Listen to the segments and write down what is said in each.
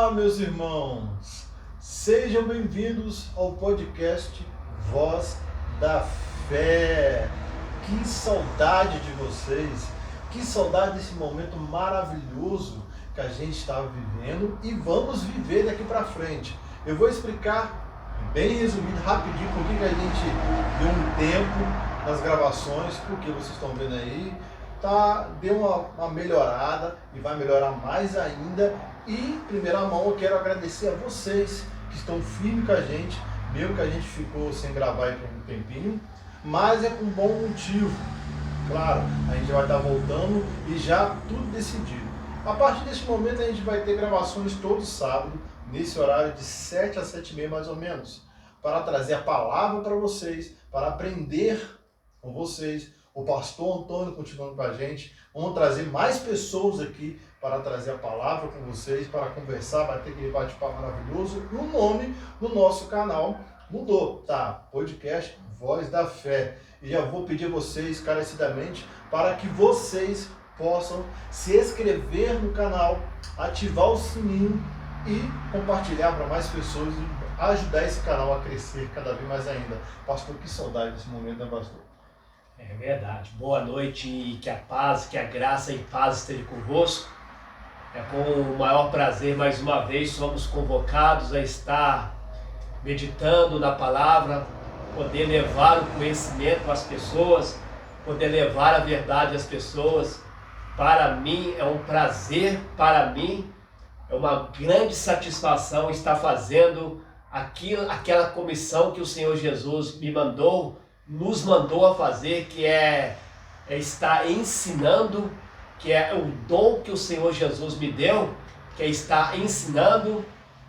Olá, meus irmãos, sejam bem-vindos ao podcast Voz da Fé. Que saudade de vocês, que saudade desse momento maravilhoso que a gente está vivendo e vamos viver daqui para frente. Eu vou explicar bem resumido, rapidinho, por que a gente deu um tempo nas gravações, porque vocês estão vendo aí, deu uma melhorada e vai melhorar mais ainda. E, em primeira mão, eu quero agradecer a vocês que estão firmes com a gente, mesmo que a gente ficou sem gravar aí por um tempinho, mas é com bom motivo. Claro, a gente vai estar voltando e já tudo decidido. A partir desse momento a gente vai ter gravações todo sábado, nesse horário de 7 a 7h30 mais ou menos, para trazer a palavra para vocês, para aprender com vocês. O pastor Antônio continuando com a gente. Vamos trazer mais pessoas aqui para trazer a palavra com vocês, para conversar, bater aquele bate-papo maravilhoso. E o nome do nosso canal mudou, tá? Podcast Voz da Fé. E já vou pedir a vocês encarecidamente para que vocês possam se inscrever no canal, ativar o sininho e compartilhar para mais pessoas e ajudar esse canal a crescer cada vez mais ainda. Pastor, que saudade desse momento, né, pastor? É verdade. Boa noite e que a paz, que a graça e paz esteja convosco. É com o maior prazer, mais uma vez, somos convocados a estar meditando na palavra, poder levar o conhecimento às pessoas, poder levar a verdade às pessoas. Para mim é um prazer, para mim é uma grande satisfação estar fazendo aquela comissão que o Senhor Jesus nos mandou a fazer, que é estar ensinando, que é o dom que o Senhor Jesus me deu, que é estar ensinando,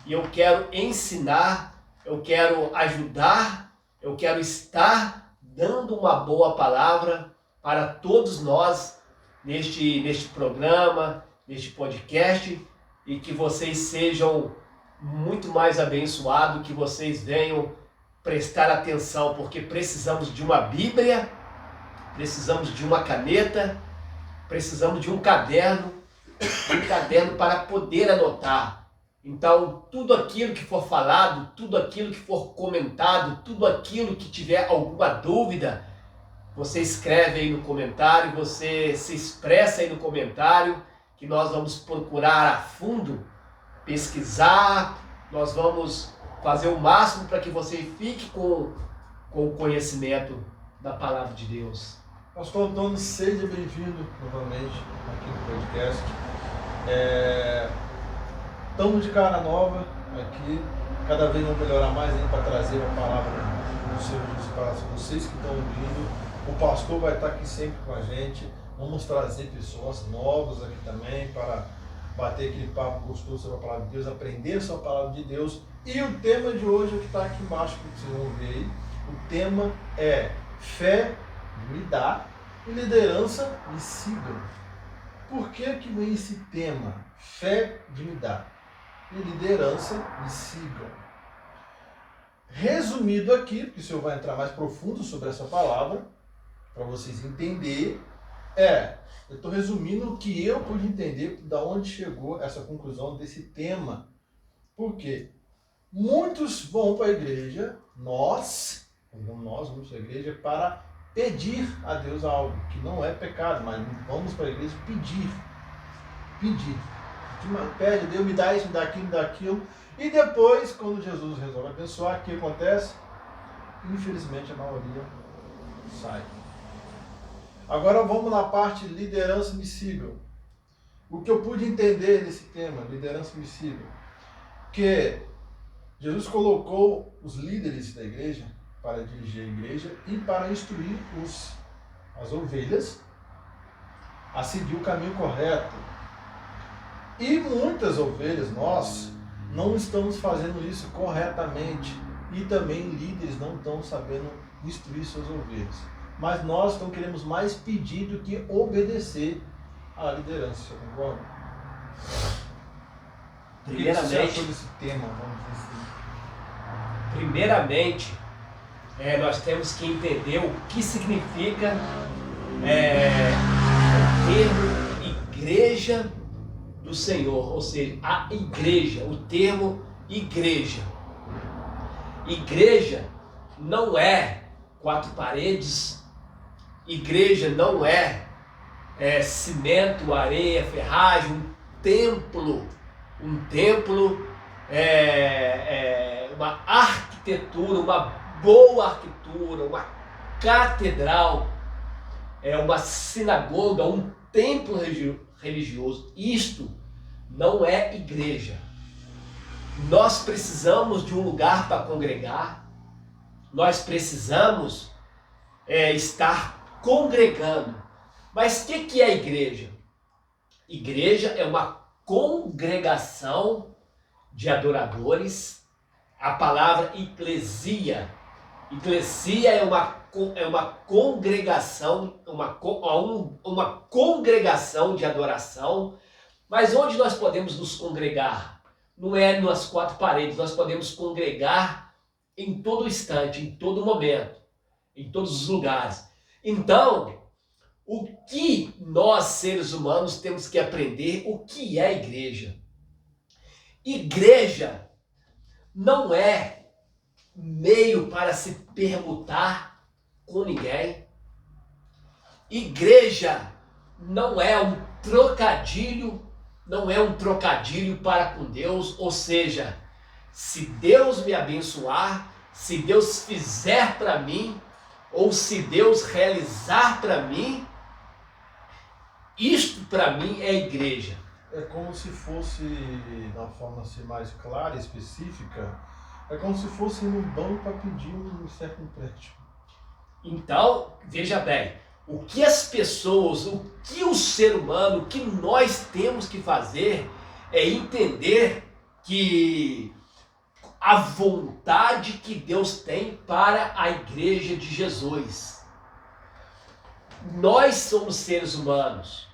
e eu quero ensinar, eu quero ajudar, eu quero estar dando uma boa palavra para todos nós neste programa, neste podcast, e que vocês sejam muito mais abençoados, que vocês venham prestar atenção, porque precisamos de uma Bíblia, precisamos de uma caneta, precisamos de um caderno para poder anotar. Então, tudo aquilo que for falado, tudo aquilo que for comentado, tudo aquilo que tiver alguma dúvida, você escreve aí no comentário, você se expressa aí no comentário, que nós vamos procurar a fundo, pesquisar, nós vamos fazer o máximo para que você fique com o conhecimento da palavra de Deus. Pastor Antônio, seja bem-vindo novamente aqui no podcast. Estamos de cara nova aqui, cada vez vamos melhorar mais ainda para trazer a palavra do Senhor Jesus para vocês que estão ouvindo. O pastor vai estar aqui sempre com a gente. Vamos trazer pessoas novas aqui também para bater aquele papo gostoso sobre a palavra de Deus, aprender sobre a palavra de Deus. E o tema de hoje é o que está aqui embaixo, que vocês vão ver aí. O tema é fé me dá e liderança me sigam. Por que vem esse tema? Fé de me dar e liderança me sigam. Resumido aqui, porque o senhor vai entrar mais profundo sobre essa palavra, para vocês entenderem, eu estou resumindo o que eu pude entender, da onde chegou essa conclusão desse tema. Por quê? Muitos vão para a igreja, nós vamos para a igreja para pedir a Deus algo, que não é pecado, mas vamos para a igreja pedir. Pede, Deus me dá isso, me dá aquilo, me dá aquilo. E depois, quando Jesus resolve abençoar, o que acontece? Infelizmente a maioria sai. Agora vamos na parte liderança me sigam. O que eu pude entender desse tema, liderança me sigam, que Jesus colocou os líderes da igreja para dirigir a igreja e para instruir as ovelhas a seguir o caminho correto. E muitas ovelhas, nós, não estamos fazendo isso corretamente. E também líderes não estão sabendo instruir suas ovelhas. Mas nós então queremos mais pedir do que obedecer à liderança. Você concorda? Primeiramente, o que você achou desse tema? Vamos dizer assim? Primeiramente, nós temos que entender o que significa o termo igreja do do Senhor, ou seja, a igreja, o termo igreja. Igreja não é quatro paredes, igreja não é cimento, areia, ferragem, um templo uma arquitetura, uma boa arquitetura, uma catedral, uma sinagoga, um templo religioso. Isto não é igreja. Nós precisamos de um lugar para congregar, nós precisamos estar congregando. Mas o que é a igreja? Igreja é uma congregação de adoradores. A palavra eclesia é uma congregação, uma congregação de adoração. Mas onde nós podemos nos congregar? Não é nas quatro paredes, nós podemos congregar em todo instante, em todo momento, em todos os lugares. Então, o que nós, seres humanos, temos que aprender? O que é igreja? Igreja não é meio para se permutar com ninguém. Igreja não é um trocadilho, para com Deus. Ou seja, se Deus me abençoar, se Deus fizer para mim, ou se Deus realizar para mim, isto para mim é igreja. É como se fosse, de uma forma assim, mais clara e específica, é como se fosse no banco para pedir um certo empréstimo. Então, veja bem, o que as pessoas, o que o ser humano, o que nós temos que fazer é entender que a vontade que Deus tem para a igreja de Jesus. Nós somos seres humanos.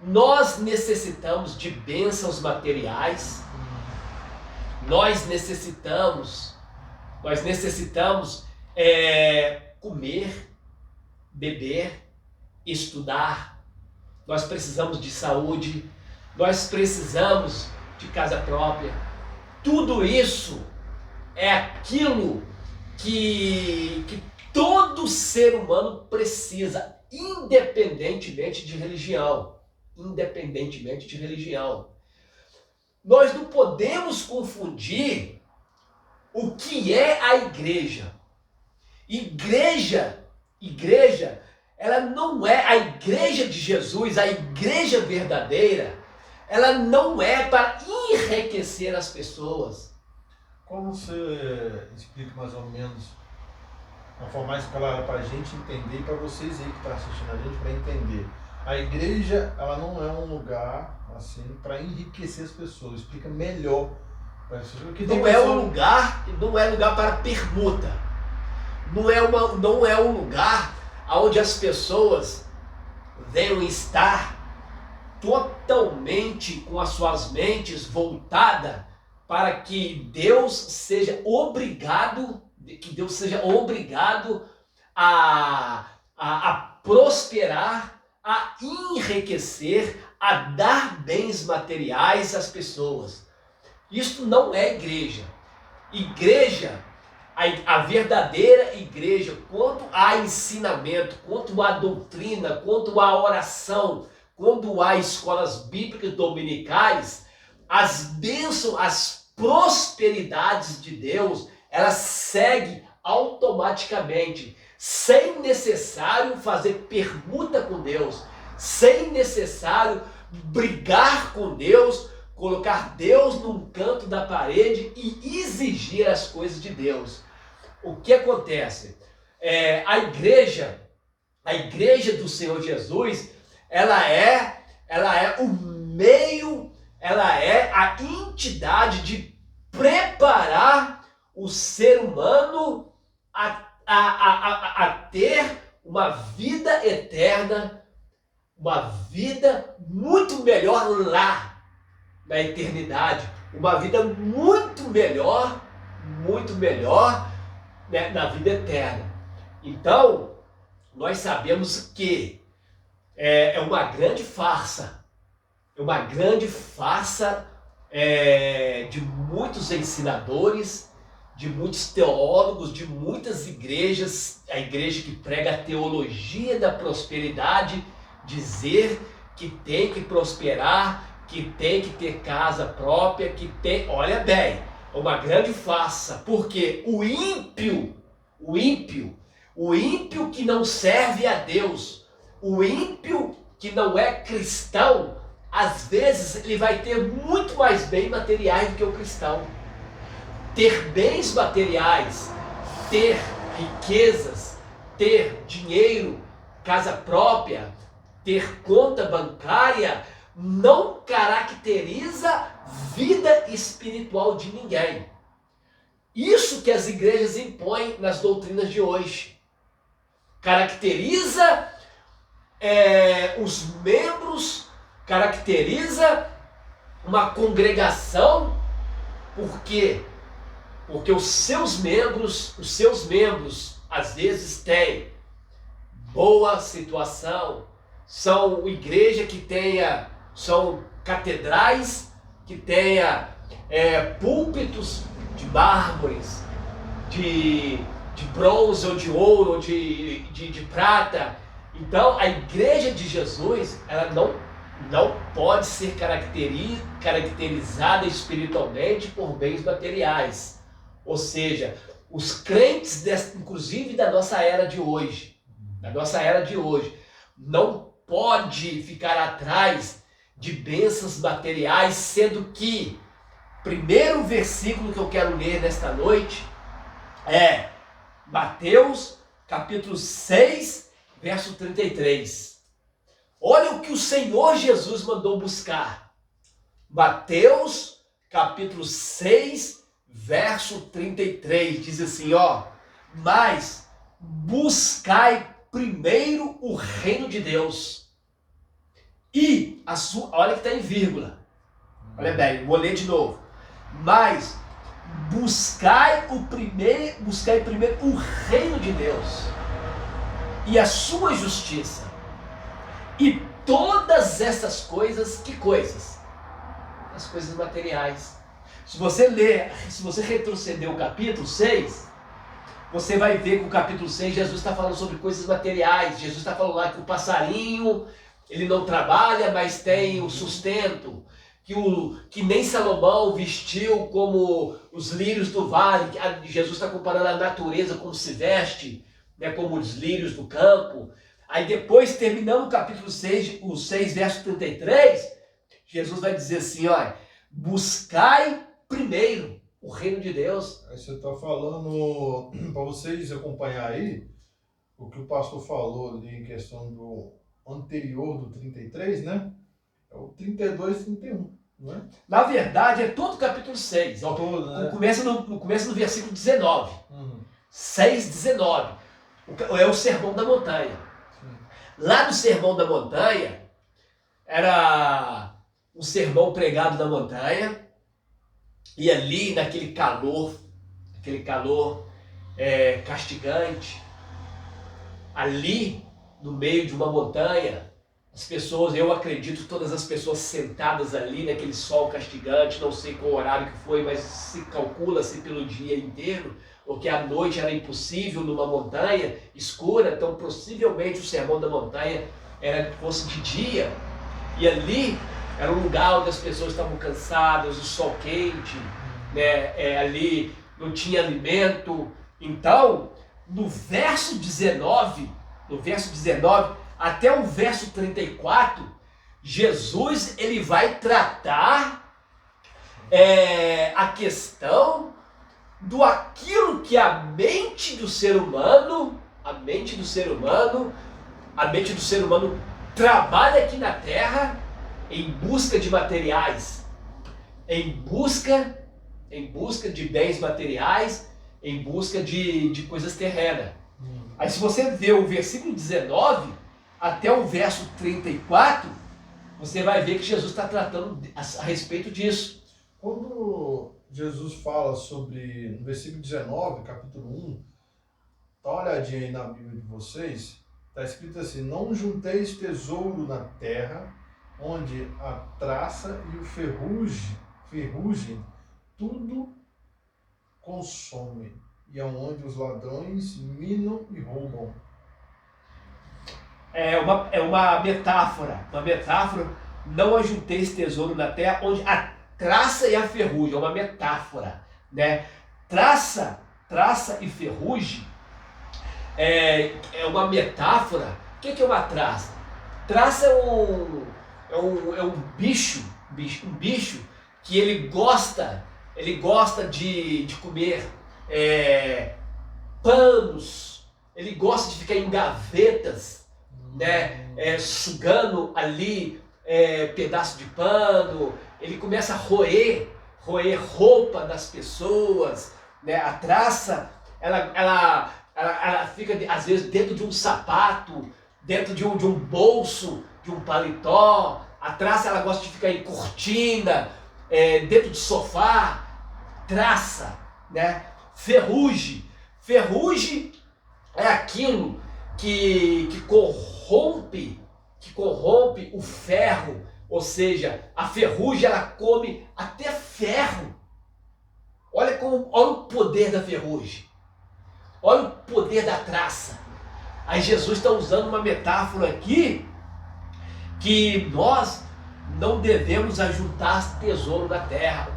Nós necessitamos de bênçãos materiais. Nós necessitamos comer, beber, estudar. Nós precisamos de saúde. Nós precisamos de casa própria. Tudo isso é aquilo que todo ser humano precisa, independentemente de religião. Nós não podemos confundir o que é a igreja. Igreja, ela não é a igreja de Jesus, a igreja verdadeira. Ela não é para enriquecer as pessoas. Como você explica mais ou menos, de uma forma mais clara para a gente entender e para vocês aí que estão assistindo a gente para entender? A igreja, ela não é um lugar assim para enriquecer as pessoas. Explica melhor. Não é lugar para permuta. Não é um lugar onde as pessoas venham estar totalmente com as suas mentes voltadas para que Deus seja obrigado a prosperar, a enriquecer, a dar bens materiais às pessoas. Isso não é igreja. Igreja, a verdadeira igreja, quanto a ensinamento, quanto a doutrina, quanto a oração, quando há escolas bíblicas dominicais, as bênçãos, as prosperidades de Deus, elas seguem automaticamente, sem necessário fazer permuta com Deus, sem necessário brigar com Deus, colocar Deus num canto da parede e exigir as coisas de Deus. O que acontece? A igreja do Senhor Jesus, ela é o meio, ela é a entidade de preparar o ser humano a ter uma vida eterna, uma vida muito melhor lá na eternidade, uma vida muito melhor, né, na vida eterna. Então, nós sabemos que é uma grande farsa, é uma grande farsa de muitos ensinadores, de muitos teólogos, de muitas igrejas, a igreja que prega a teologia da prosperidade, dizer que tem que prosperar, que tem que ter casa própria, que tem... Olha bem, é uma grande farsa, porque o ímpio que não serve a Deus, o ímpio que não é cristão, às vezes ele vai ter muito mais bens materiais do que o cristão. Ter bens materiais, ter riquezas, ter dinheiro, casa própria, ter conta bancária, não caracteriza vida espiritual de ninguém. Isso que as igrejas impõem nas doutrinas de hoje. Caracteriza os membros, caracteriza uma congregação. Por quê? Porque os seus membros às vezes têm boa situação, são igreja que são catedrais que tenha púlpitos de mármores, de bronze ou de ouro ou de prata. Então a igreja de Jesus, ela não pode ser caracterizada espiritualmente por bens materiais. Ou seja, os crentes, inclusive da nossa era de hoje, não pode ficar atrás de bênçãos materiais, sendo que primeiro versículo que eu quero ler nesta noite é Mateus capítulo 6, verso 33. Olha o que o Senhor Jesus mandou buscar. Mateus capítulo 6, verso 33, diz assim, mas buscai primeiro o reino de Deus e a sua... Olha que está em vírgula. Olha bem, vou ler de novo. Mas buscai primeiro o reino de Deus e a sua justiça. E todas essas coisas, que coisas? As coisas materiais. Se você retroceder o capítulo 6, você vai ver que o capítulo 6, Jesus está falando sobre coisas materiais. Jesus está falando lá que o passarinho, ele não trabalha, mas tem o sustento. Que nem Salomão vestiu como os lírios do vale. Jesus está comparando a natureza como se veste, né, como os lírios do campo. Aí depois, terminando o capítulo 6, o 6, verso 33, Jesus vai dizer assim, buscai primeiro o reino de Deus. Aí você está falando, para vocês acompanhar aí, o que o pastor falou ali em questão do anterior do 33, né? É o 32 e 31, não é? Na verdade, é todo o capítulo 6. Todo, né? Começa no versículo 19. 6, 19. É o Sermão da Montanha. Sim. Lá no Sermão da Montanha, era um sermão pregado na montanha, e ali naquele calor castigante, ali no meio de uma montanha, as pessoas, eu acredito, todas as pessoas sentadas ali naquele sol castigante, não sei qual horário que foi, mas se calcula-se pelo dia inteiro, porque à noite era impossível numa montanha escura, então possivelmente o Sermão da Montanha fosse de dia, e ali era um lugar onde as pessoas estavam cansadas, o sol quente, né? Ali não tinha alimento. Então, no verso 19 até o verso 34, Jesus ele vai tratar a questão do aquilo que a mente do ser humano trabalha aqui na terra em busca de materiais, em busca de bens materiais, em busca de coisas terrenas. Aí se você vê o versículo 19 até o verso 34, você vai ver que Jesus está tratando a respeito disso. Quando Jesus fala sobre, no versículo 19, capítulo 1, dá uma olhadinha aí na Bíblia de vocês, está escrito assim, não junteis tesouro na terra, onde a traça e o ferrugem tudo consome, e aonde os ladrões minam e roubam. É uma metáfora. Uma metáfora. Não ajunteis tesouro na terra, onde a traça e a ferrugem. É uma metáfora, né? Traça e ferrugem é uma metáfora. O que é uma traça? Traça é um bicho que ele gosta de comer panos, ele gosta de ficar em gavetas, né? Sugando ali pedaço de pano, ele começa a roer roupa das pessoas, né? A traça, ela fica às vezes dentro de um sapato, dentro de um bolso, de um paletó. A traça, ela gosta de ficar em cortina, dentro de sofá. Traça, né? Ferrugem é aquilo que corrompe o ferro, ou seja, a ferrugem ela come até ferro. Olha o poder da ferrugem, olha o poder da traça. Aí Jesus está usando uma metáfora aqui que nós não devemos ajuntar tesouro na terra.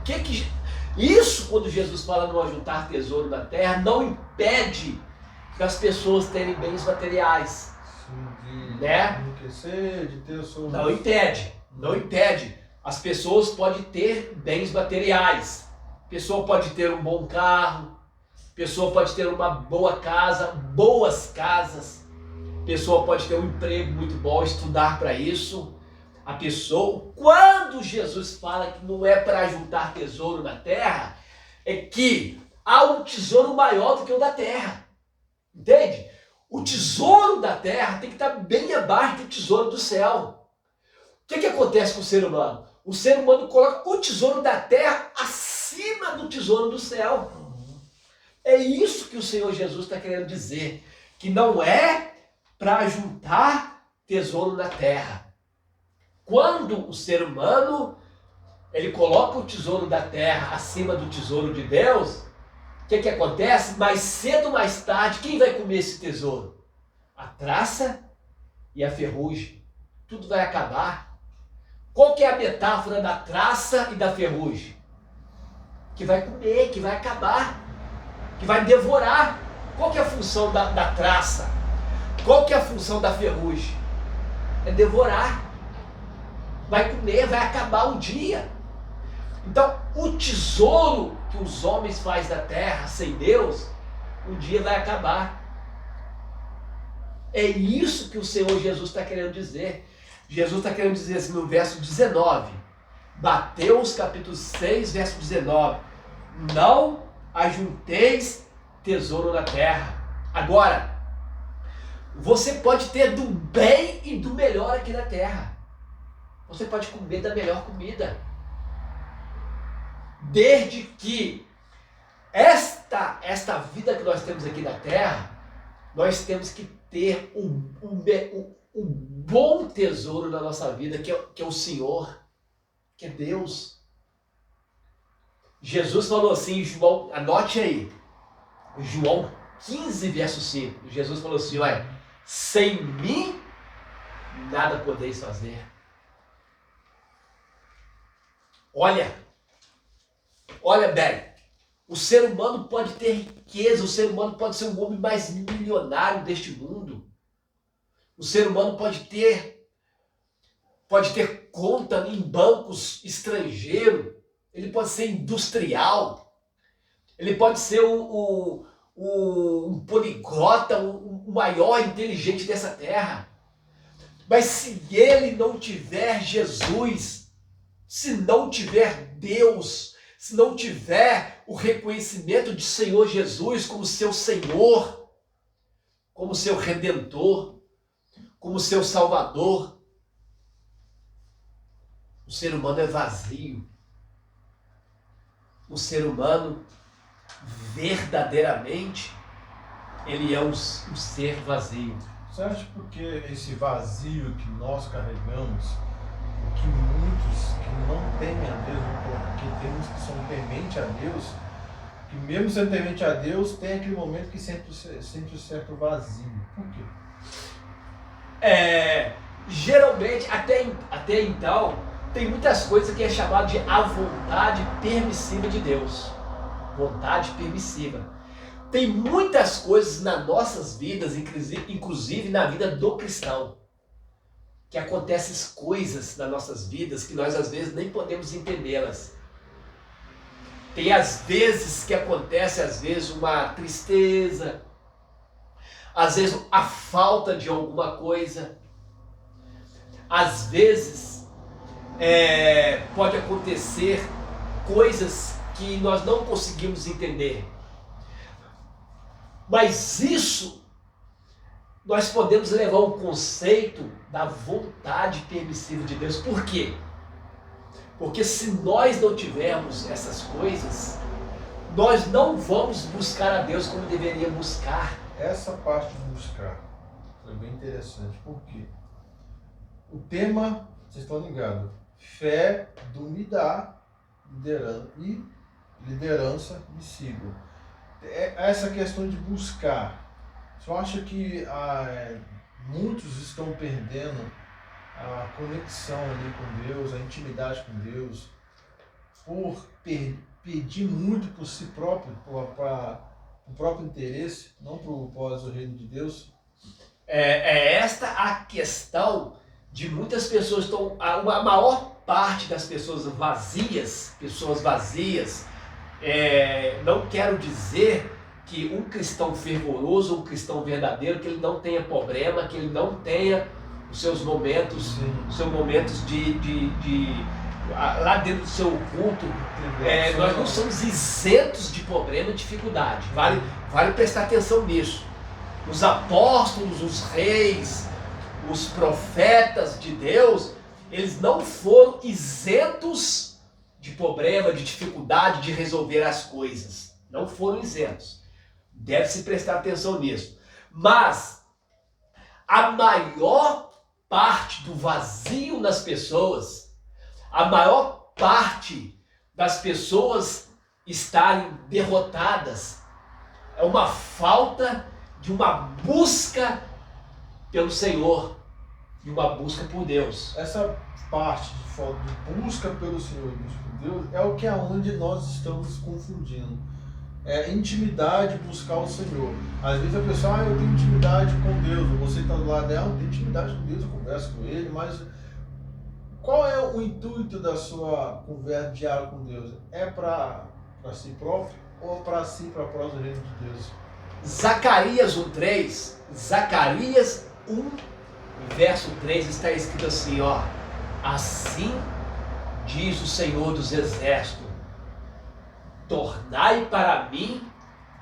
Isso, quando Jesus fala não ajuntar tesouro na terra, não impede que as pessoas tenham bens materiais. Sim, né? Enriquecer, de ter o seu... Não impede. As pessoas podem ter bens materiais. A pessoa pode ter um bom carro, a pessoa pode ter uma boa casa, boas casas. A pessoa pode ter um emprego muito bom, estudar para isso. A pessoa, quando Jesus fala que não é para juntar tesouro na terra, é que há um tesouro maior do que o da terra. Entende? O tesouro da terra tem que estar bem abaixo do tesouro do céu. O que acontece com o ser humano? O ser humano coloca o tesouro da terra acima do tesouro do céu. É isso que o Senhor Jesus está querendo dizer, que não é para juntar tesouro na terra. Quando o ser humano ele coloca o tesouro da terra acima do tesouro de Deus, o que acontece? Mais cedo ou mais tarde, quem vai comer esse tesouro? A traça e a ferrugem. Tudo vai acabar. Qual que é a metáfora da traça e da ferrugem? Que vai comer, que vai acabar, que vai devorar. Qual que é a função da traça? Qual que é a função da ferrugem? É devorar. Vai comer, vai acabar um dia. Então, o tesouro que os homens fazem da terra sem Deus, um dia vai acabar. É isso que o Senhor Jesus está querendo dizer. Jesus está querendo dizer assim no verso 19. Mateus capítulo 6, verso 19. Não ajunteis tesouro na terra. Agora, você pode ter do bem e do melhor aqui na terra. Você pode comer da melhor comida. Desde que esta vida que nós temos aqui na terra, nós temos que ter um bom tesouro na nossa vida, que é o Senhor, que é Deus. Jesus falou assim, João, anote aí, João 15, verso 5. Jesus falou assim, olha, sem mim nada podeis fazer. Olha bem, o ser humano pode ter riqueza, o ser humano pode ser o homem mais milionário deste mundo. O ser humano pode ter conta em bancos estrangeiros, ele pode ser industrial, ele pode ser um poliglota, o maior inteligente dessa terra. Mas se ele não tiver Jesus, se não tiver Deus, se não tiver o reconhecimento de Senhor Jesus como seu Senhor, como seu Redentor, como seu Salvador, o ser humano é vazio. O ser humano, verdadeiramente, ele é um ser vazio. Você acha porque esse vazio que nós carregamos que muitos que não temem a Deus, porque tem uns que são tementes a Deus, que mesmo sendo temente a Deus, tem aquele momento que sente um certo vazio. Por quê? Geralmente, até então, tem muitas coisas que é chamado de a vontade permissiva de Deus. Vontade permissiva. Tem muitas coisas nas nossas vidas, inclusive na vida do cristão, que acontecem coisas nas nossas vidas que nós às vezes nem podemos entendê-las. Tem às vezes que acontece, às vezes, uma tristeza, às vezes a falta de alguma coisa, às vezes pode acontecer coisas que nós não conseguimos entender. Mas isso nós podemos levar um conceito da vontade permissiva de Deus. Por quê? Porque se nós não tivermos essas coisas, nós não vamos buscar a Deus como deveríamos buscar. Essa parte de buscar foi bem interessante. Por quê? O tema, vocês estão ligados, fé, dúvida, liderança e sigo. Essa questão de buscar. Você acha que muitos estão perdendo a conexão ali com Deus, a intimidade com Deus, por pedir muito por si próprio, para o próprio interesse, não para o propósito do reino de Deus? É esta a questão de muitas pessoas. A maior parte das pessoas vazias, não quero dizer que um cristão fervoroso, um cristão verdadeiro, que ele não tenha problema, que ele não tenha os seus momentos, lá dentro do seu culto, nós não somos isentos de problema e dificuldade. Vale prestar atenção nisso. Os apóstolos, os reis, os profetas de Deus, eles não foram isentos de problema, de dificuldade, de resolver as coisas. Não foram isentos. Deve-se prestar atenção nisso. Mas a maior parte do vazio nas pessoas, a maior parte das pessoas estarem derrotadas, é uma falta de uma busca pelo Senhor, de uma busca por Deus. Essa parte de falta de busca pelo Senhor e busca por Deus é o que aonde nós estamos confundindo. Intimidade, buscar o Senhor. Às vezes a pessoa, eu tenho intimidade com Deus, você está do lado dela, eu tenho intimidade com Deus, eu converso com Ele, mas qual é o intuito da sua conversa diária com Deus? É para si próprio ou para si, para a própria reino de Deus? Zacarias 1:3, Zacarias 1, verso 3, está escrito assim, assim diz o Senhor dos Exércitos, tornai para mim,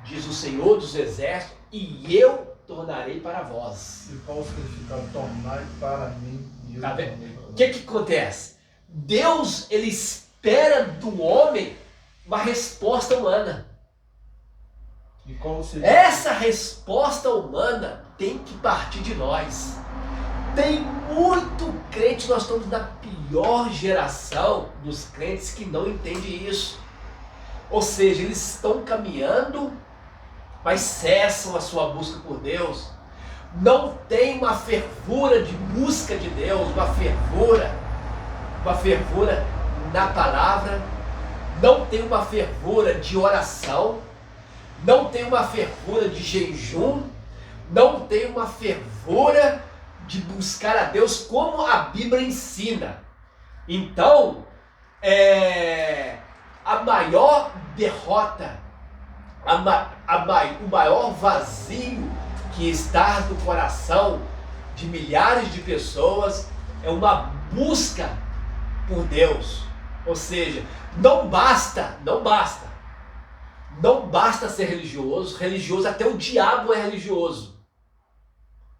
diz o Senhor dos Exércitos, e eu tornarei para vós. E qual o significado? Tornai para mim e eu tornarei para vós. O que acontece? Deus, ele espera do homem uma resposta humana. E qual seria? Essa resposta humana tem que partir de nós. Tem muito crente, nós estamos na pior geração dos crentes que não entende isso. Ou seja, eles estão caminhando, mas cessam a sua busca por Deus. Não tem uma fervura de busca de Deus, uma fervura na palavra, não tem uma fervura de oração, não tem uma fervura de jejum, não tem uma fervura de buscar a Deus como a Bíblia ensina. Então, a maior derrota, o maior vazio que está no coração de milhares de pessoas é uma busca por Deus. Ou seja, não basta ser religioso, até o diabo é religioso.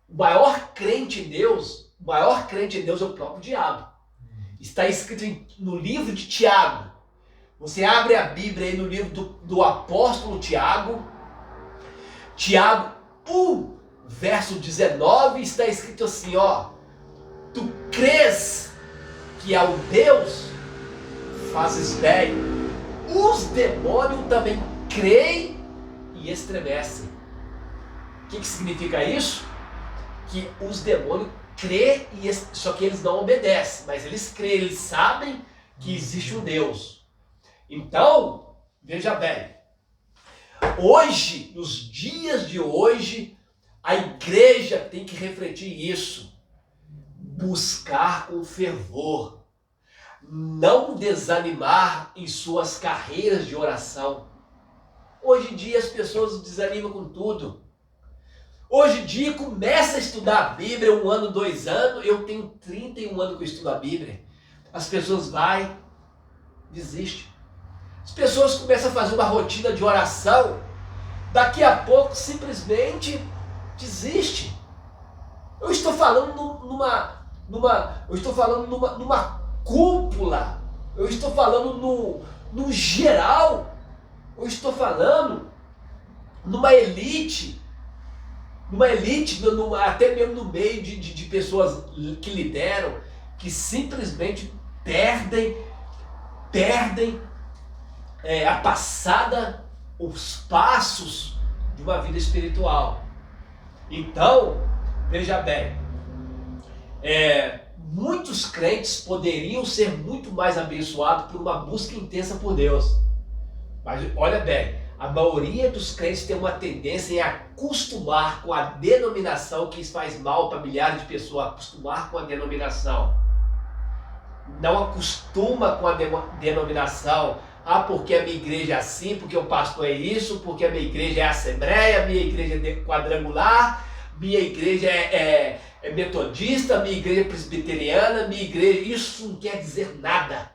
O maior crente em Deus é o próprio diabo. Está escrito no livro de Tiago. Você abre a Bíblia aí no livro do apóstolo Tiago, Tiago 1, verso 19, está escrito assim, tu crês que ao Deus fazes bem, os demônios também creem e estremecem. O que significa isso? Que os demônios creem, só que eles não obedecem, mas eles creem, eles sabem que existe um Deus. Então, veja bem, hoje, nos dias de hoje, a igreja tem que refletir isso, buscar com fervor, não desanimar em suas carreiras de oração. Hoje em dia as pessoas desanimam com tudo. Hoje em dia começa a estudar a Bíblia 1 ano, 2 anos, eu tenho 31 anos que eu estudo a Bíblia. As pessoas desistem. As pessoas começam a fazer uma rotina de oração, daqui a pouco simplesmente desiste. Eu estou falando numa cúpula, eu estou falando no geral, eu estou falando numa elite, até mesmo no meio de pessoas que lideram, que simplesmente perdem a passada, os passos de uma vida espiritual. Então, veja bem, muitos crentes poderiam ser muito mais abençoados por uma busca intensa por Deus. Mas olha bem, a maioria dos crentes tem uma tendência em acostumar com a denominação, que isso faz mal para milhares de pessoas, acostumar com a denominação. Não acostuma com a denominação. Porque a minha igreja é assim, porque o pastor é isso, porque a minha igreja é assembleia, minha igreja é quadrangular, minha igreja é metodista, minha igreja é presbiteriana, minha igreja... Isso não quer dizer nada.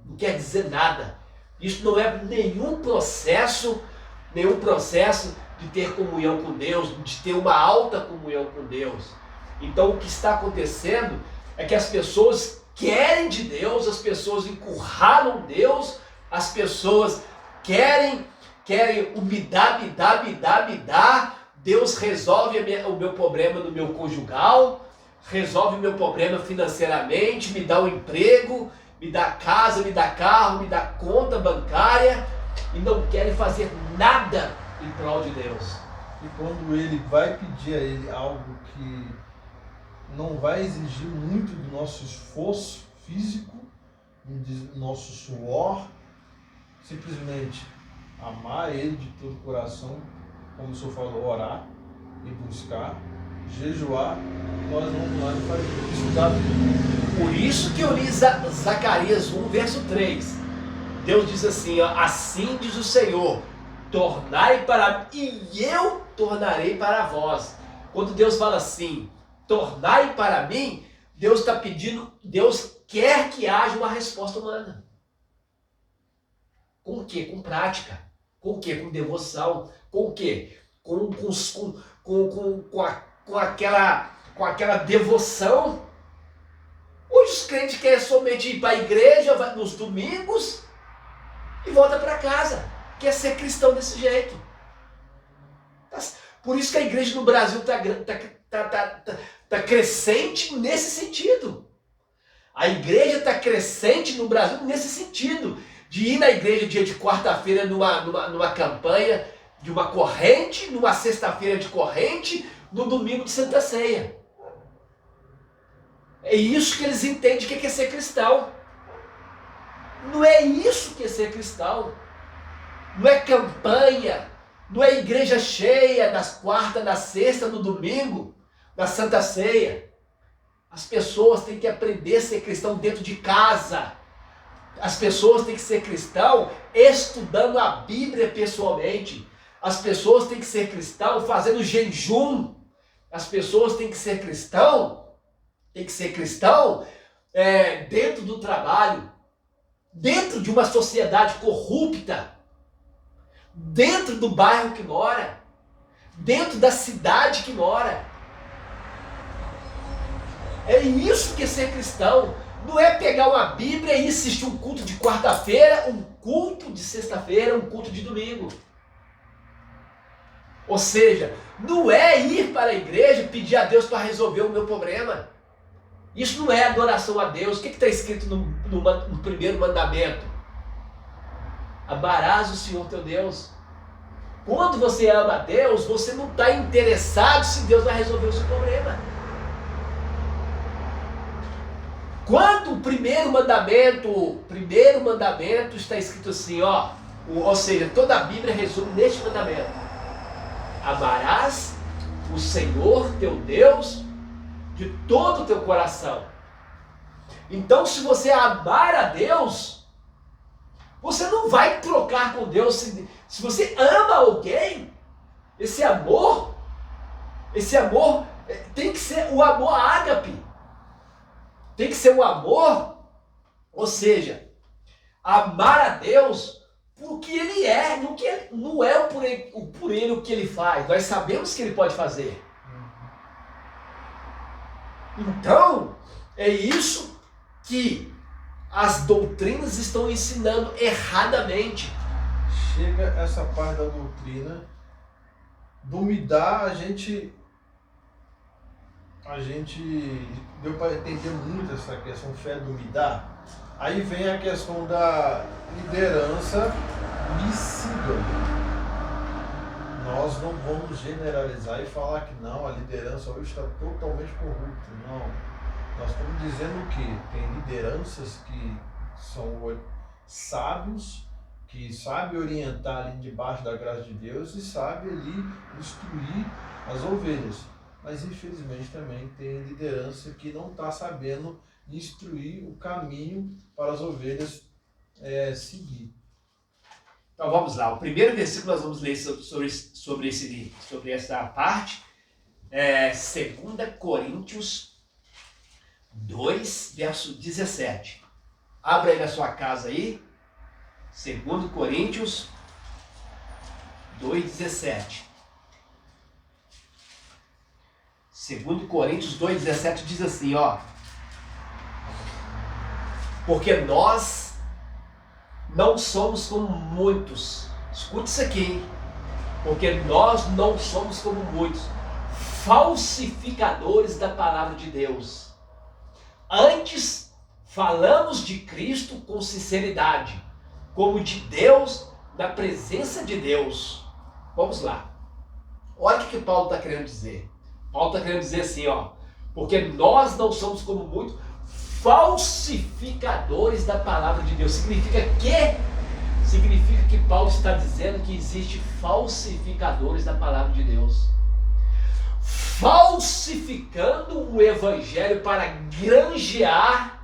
Não quer dizer nada. Isso não é nenhum processo de ter comunhão com Deus, de ter uma alta comunhão com Deus. Então o que está acontecendo é que as pessoas querem de Deus, as pessoas encurralam Deus, as pessoas querem o me dá. Deus resolve o meu problema no meu conjugal, resolve o meu problema financeiramente, me dá um emprego, me dá casa, me dá carro, me dá conta bancária, e não querem fazer nada em prol de Deus. E quando ele vai pedir a ele algo que não vai exigir muito do nosso esforço físico, do nosso suor, simplesmente amar ele de todo o coração, como o senhor falou, orar e buscar, jejuar, nós vamos lá e fazemos estudar. Por isso que eu li Zacarias 1, verso 3. Deus diz assim, ó, assim diz o Senhor, tornai para mim e eu tornarei para vós. Quando Deus fala assim, tornai para mim, Deus está pedindo, Deus quer que haja uma resposta humana. Com o quê? Com prática. Com o quê? Com devoção. Com o quê? Com aquela devoção. Hoje os crentes querem somente ir para a igreja nos domingos e volta para casa. Quer ser cristão desse jeito. Por isso que a igreja no Brasil está crescente nesse sentido. A igreja está crescente no Brasil nesse sentido. De ir na igreja dia de quarta-feira numa campanha, de uma corrente, numa sexta-feira de corrente, no domingo de Santa Ceia. É isso que eles entendem que é ser cristão. Não é isso que é ser cristão. Não é campanha, não é igreja cheia nas quartas, na sexta, no domingo, na Santa Ceia. As pessoas têm que aprender a ser cristão dentro de casa. As pessoas têm que ser cristão estudando a Bíblia pessoalmente. As pessoas têm que ser cristão fazendo jejum. As pessoas têm que ser cristão dentro do trabalho, dentro de uma sociedade corrupta, dentro do bairro que mora, dentro da cidade que mora. É isso que é ser cristão. Não é pegar uma Bíblia e assistir um culto de quarta-feira, um culto de sexta-feira, um culto de domingo. Ou seja, não é ir para a igreja e pedir a Deus para resolver o meu problema. Isso não é adoração a Deus. O que está escrito no primeiro mandamento? Amarás o Senhor teu Deus. Quando você ama a Deus, você não está interessado se Deus vai resolver o seu problema. Quando o primeiro mandamento está escrito assim, ou seja, toda a Bíblia resume neste mandamento: amarás o Senhor teu Deus de todo o teu coração. Então, se você amar a Deus, você não vai trocar com Deus. Se você ama alguém, esse amor tem que ser o amor ágape. Tem que ser o amor, ou seja, amar a Deus por que Ele é, não é por ele o que Ele faz. Nós sabemos que Ele pode fazer. Então, é isso que as doutrinas estão ensinando erradamente. Chega essa parte da doutrina, duvidar, a gente deu para entender muito essa questão, fé duvidar. Aí vem a questão da liderança miscida. Nós não vamos generalizar e falar que não, a liderança hoje está totalmente corrupta. Não. Nós estamos dizendo que tem lideranças que são sábios, que sabem orientar ali debaixo da graça de Deus e sabem ali instruir as ovelhas. Mas infelizmente também tem liderança que não está sabendo instruir o caminho para as ovelhas seguir. Então vamos lá, o primeiro versículo nós vamos ler sobre essa parte é 2 Coríntios 2, verso 17. Abra aí na sua casa aí, 2 Coríntios 2, 17. 2 Coríntios 2, 17 diz assim, porque nós não somos como muitos. Escute isso aqui, hein? Porque nós não somos como muitos falsificadores da palavra de Deus. Antes, falamos de Cristo com sinceridade, como de Deus, na presença de Deus. Vamos lá. Olha o que Paulo está querendo dizer. Paulo está querendo dizer assim, porque nós não somos como muitos falsificadores da palavra de Deus. Significa que Paulo está dizendo que existe falsificadores da palavra de Deus. Falsificando o evangelho para granjear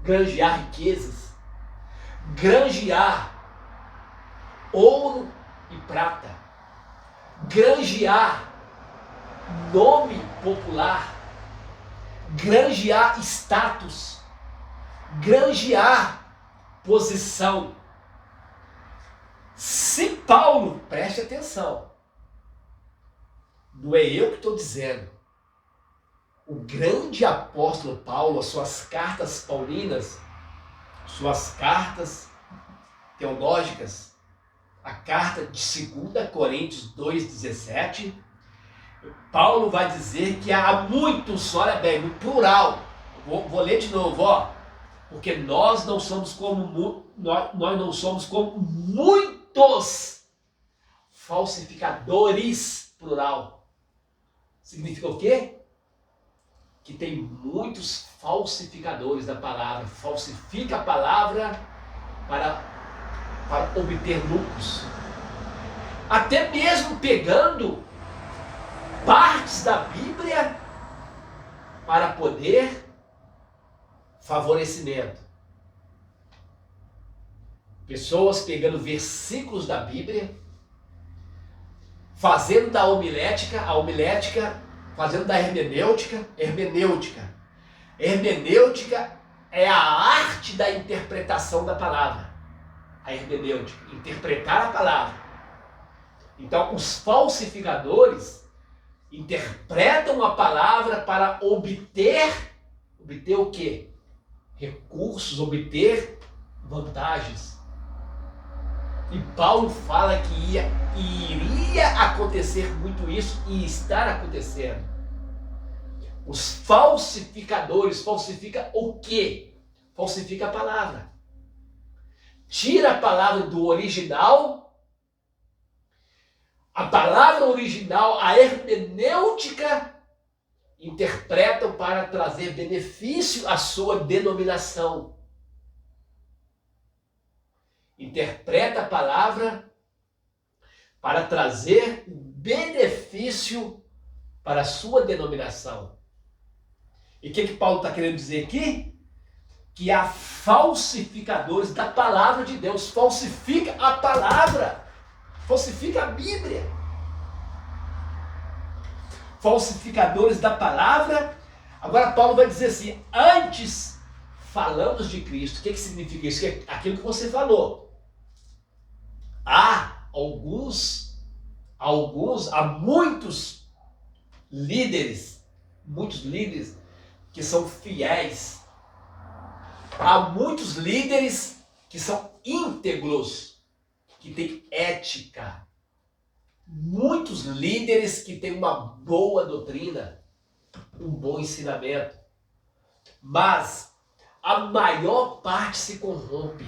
riquezas, granjear ouro e prata, granjear nome popular, granjear status, granjear posição. Se Paulo, preste atenção, não é eu que estou dizendo, o grande apóstolo Paulo, as suas cartas paulinas, suas cartas teológicas, a carta de 2 Coríntios 2,17, Paulo vai dizer que há muitos, olha bem, no plural, vou ler de novo, porque nós não somos como muitos falsificadores, plural. Significa o quê? Que tem muitos falsificadores da palavra, falsifica a palavra para obter lucros. Até mesmo pegando partes da Bíblia para poder favorecimento. Pessoas pegando versículos da Bíblia, fazendo da homilética, fazendo da hermenêutica. Hermenêutica é a arte da interpretação da palavra. A hermenêutica, interpretar a palavra. Então, os falsificadores interpretam a palavra para obter o quê? Recursos, obter vantagens. E Paulo fala que iria acontecer muito isso e está acontecendo. Os falsificadores, falsifica o quê? Falsifica a palavra. Tira a palavra do original, a palavra original, a hermenêutica, interpretam para trazer benefício à sua denominação. Interpreta a palavra para trazer benefício para a sua denominação. E o que Paulo está querendo dizer aqui? Que há falsificadores da palavra de Deus. Falsifica a palavra. Falsifica a Bíblia. Falsificadores da palavra. Agora Paulo vai dizer assim, antes falamos de Cristo. O que significa isso? Que é aquilo que você falou. Há muitos líderes que são fiéis. Há muitos líderes que são íntegros, que têm ética. Muitos líderes que têm uma boa doutrina, um bom ensinamento. Mas a maior parte se corrompe.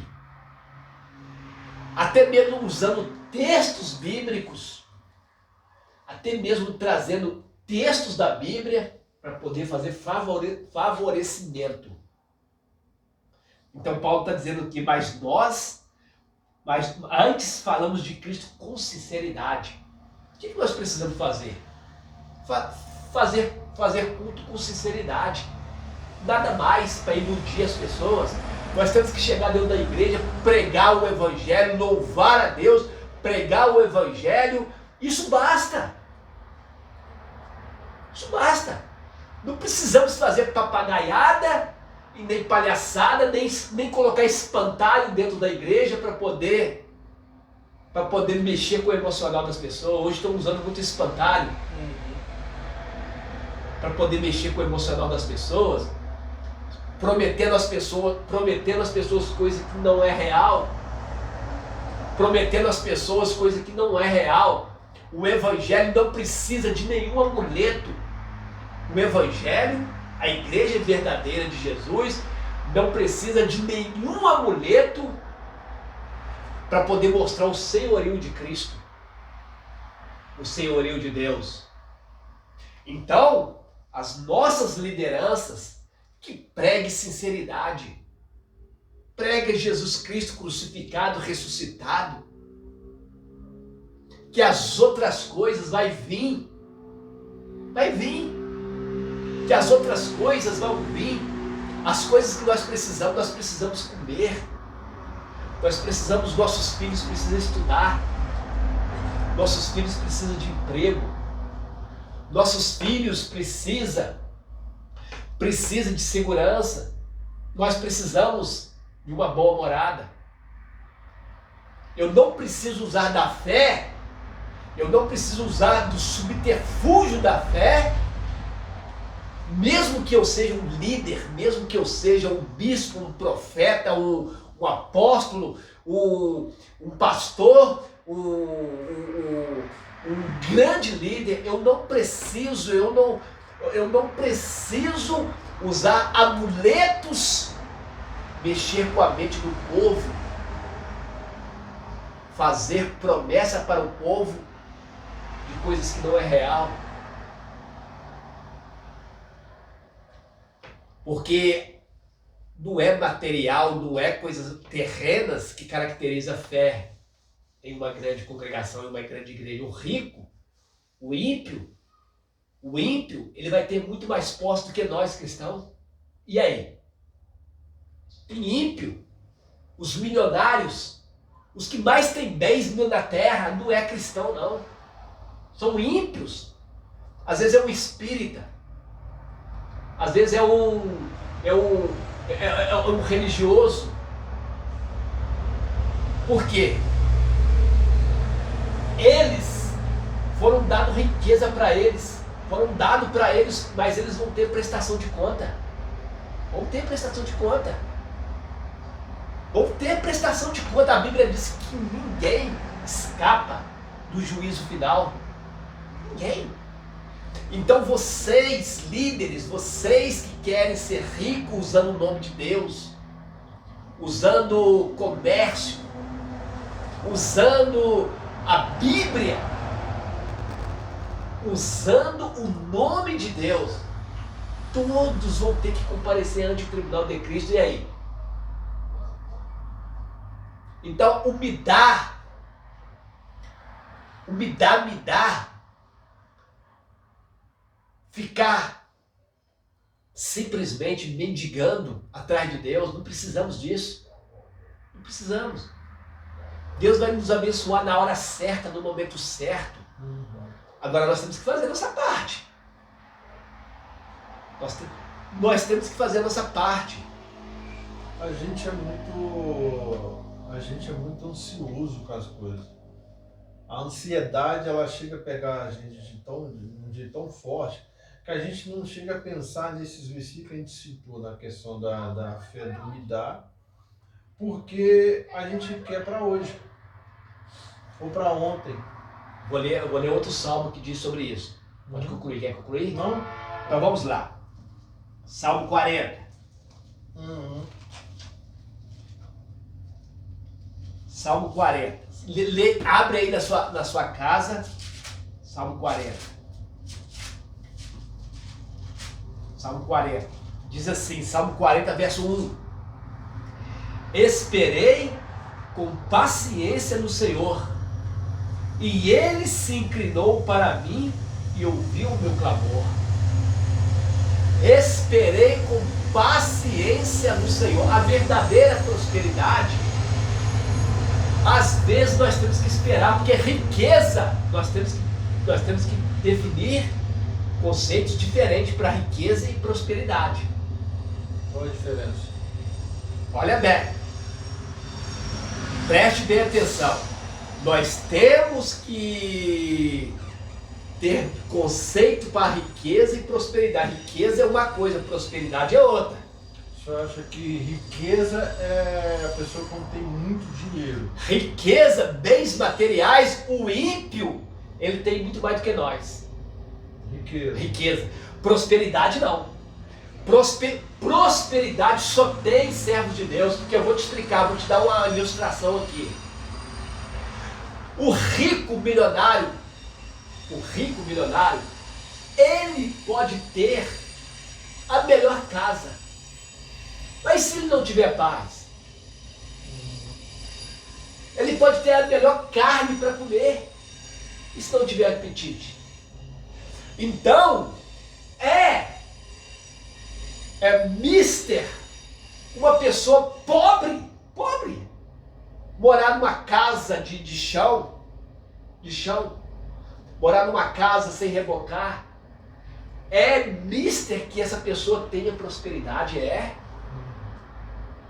Até mesmo usando textos bíblicos, até mesmo trazendo textos da Bíblia para poder fazer favorecimento. Então Paulo está dizendo que mas antes falamos de Cristo com sinceridade. O que nós precisamos fazer? Fazer culto com sinceridade. Nada mais para iludir as pessoas. Nós temos que chegar dentro da igreja, pregar o Evangelho, louvar a Deus, pregar o Evangelho. Isso basta. Isso basta. Não precisamos fazer papagaiada e nem palhaçada, nem colocar espantalho dentro da igreja para poder mexer com o emocional das pessoas. Hoje estão usando muito espantalho para poder mexer com o emocional das pessoas, prometendo às pessoas coisa que não é real, prometendo às pessoas coisa que não é real. O Evangelho não precisa de nenhum amuleto. O Evangelho, a igreja verdadeira de Jesus, não precisa de nenhum amuleto para poder mostrar o senhorio de Cristo, o senhorio de Deus. Então, as nossas lideranças que preguem sinceridade, preguem Jesus Cristo crucificado, ressuscitado, que as outras coisas vai vir, que as outras coisas vão vir, as coisas que nós precisamos comer, nossos filhos precisam estudar, nossos filhos precisam de emprego, nossos filhos precisam de segurança, nós precisamos de uma boa morada. Eu não preciso usar da fé, eu não preciso usar do subterfúgio da fé, mesmo que eu seja um líder, mesmo que eu seja um bispo, um profeta, um apóstolo, um pastor, um grande líder, eu não preciso usar amuletos, mexer com a mente do povo, fazer promessa para o povo de coisas que não é real. Porque não é material, não é coisas terrenas que caracteriza a fé em uma grande congregação, em uma grande igreja. O rico, o ímpio, ele vai ter muito mais posse do que nós cristãos. E aí? Tem ímpio, os milionários, os que mais têm bens na terra, não é cristão não. São ímpios. Às vezes é um espírita. Às vezes é um religioso. Por quê? Eles foram dados riqueza para eles, mas eles vão ter prestação de conta. Vão ter prestação de conta. A Bíblia diz que ninguém escapa do juízo final. Ninguém. Então vocês, líderes, vocês que querem ser ricos usando o nome de Deus, usando o comércio, usando a Bíblia, usando o nome de Deus, todos vão ter que comparecer ante o tribunal de Cristo. E aí? Então o me dá, ficar simplesmente mendigando atrás de Deus, não precisamos disso. Não precisamos. Deus vai nos abençoar na hora certa, no momento certo. Agora nós temos que fazer a nossa parte. Nós temos que fazer a nossa parte. A gente é muito ansioso com as coisas. A ansiedade, ela chega a pegar a gente de um jeito tão forte que a gente não chega a pensar nesses versículos que a gente citou na questão da fé do me dar, porque a gente quer para hoje ou para ontem. Vou ler outro salmo que diz sobre isso. Pode concluir. Quer concluir? Não? Então vamos lá. Salmo 40. Salmo 40. Abre aí na sua casa. Salmo 40. Salmo 40. Diz assim, Salmo 40, verso 1. Esperei com paciência no Senhor, e Ele se inclinou para mim e ouviu o meu clamor. Esperei com paciência no Senhor. A verdadeira prosperidade, às vezes nós temos que esperar, porque riqueza, nós temos que definir conceitos diferentes para riqueza e prosperidade. Qual a diferença? Olha bem, preste bem atenção. Nós temos que ter conceito para riqueza e prosperidade. Riqueza é uma coisa, prosperidade é outra. O senhor acha que riqueza é a pessoa que tem muito dinheiro? Riqueza, bens materiais, o ímpio, ele tem muito mais do que nós. Riqueza. Prosperidade não. Prosperidade só tem servos de Deus, porque eu vou te explicar, vou te dar uma ilustração aqui. O rico milionário, ele pode ter a melhor casa, mas se ele não tiver paz, ele pode ter a melhor carne para comer, e se não tiver apetite. Então, uma pessoa pobre, morar numa casa de chão, morar numa casa sem rebocar, que essa pessoa tenha prosperidade,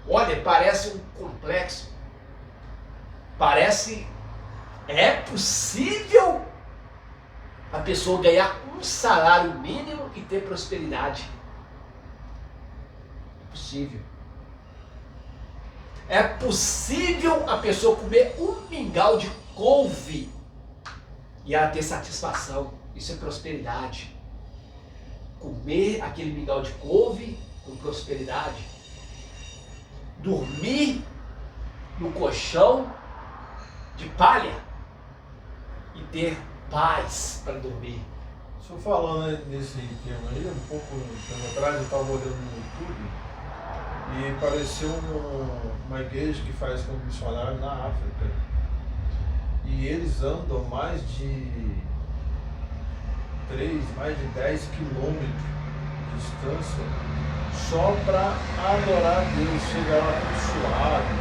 Olha, parece um complexo, é possível a pessoa ganhar um salário mínimo e ter prosperidade. É possível. É possível a pessoa comer um mingau de couve e ela ter satisfação. Isso é prosperidade. Comer aquele mingau de couve com prosperidade. Dormir no colchão de palha e ter paz para dormir. O senhor falando nesse tema aí, um pouco tempo atrás, eu estava olhando no YouTube e apareceu uma igreja que faz como missionário na África. E eles andam mais de 10 quilômetros de distância só para adorar a Deus, chegar lá tudo suave,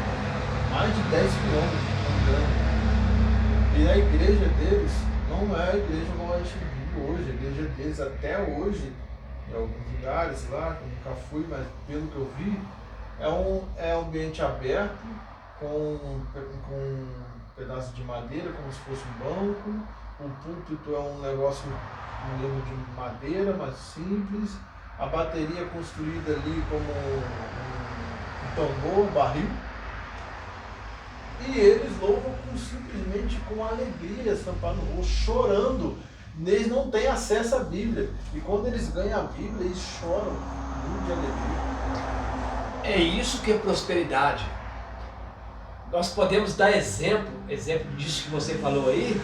mais de 10 quilômetros andando. E a igreja deles não é a igreja como a gente vive hoje. A igreja deles até hoje, em alguns lugares lá, que eu nunca fui, mas pelo que eu vi, é um ambiente aberto, com um pedaço de madeira, como se fosse um banco. O púlpito é um negócio de madeira, mas simples. A bateria construída ali como um tambor, um barril. E eles louvam simplesmente com alegria, estampando no rosto, chorando Eles não têm acesso à Bíblia. E quando eles ganham a Bíblia, eles choram muito de alegria. É isso que é prosperidade. Nós podemos dar exemplo disso que você falou aí.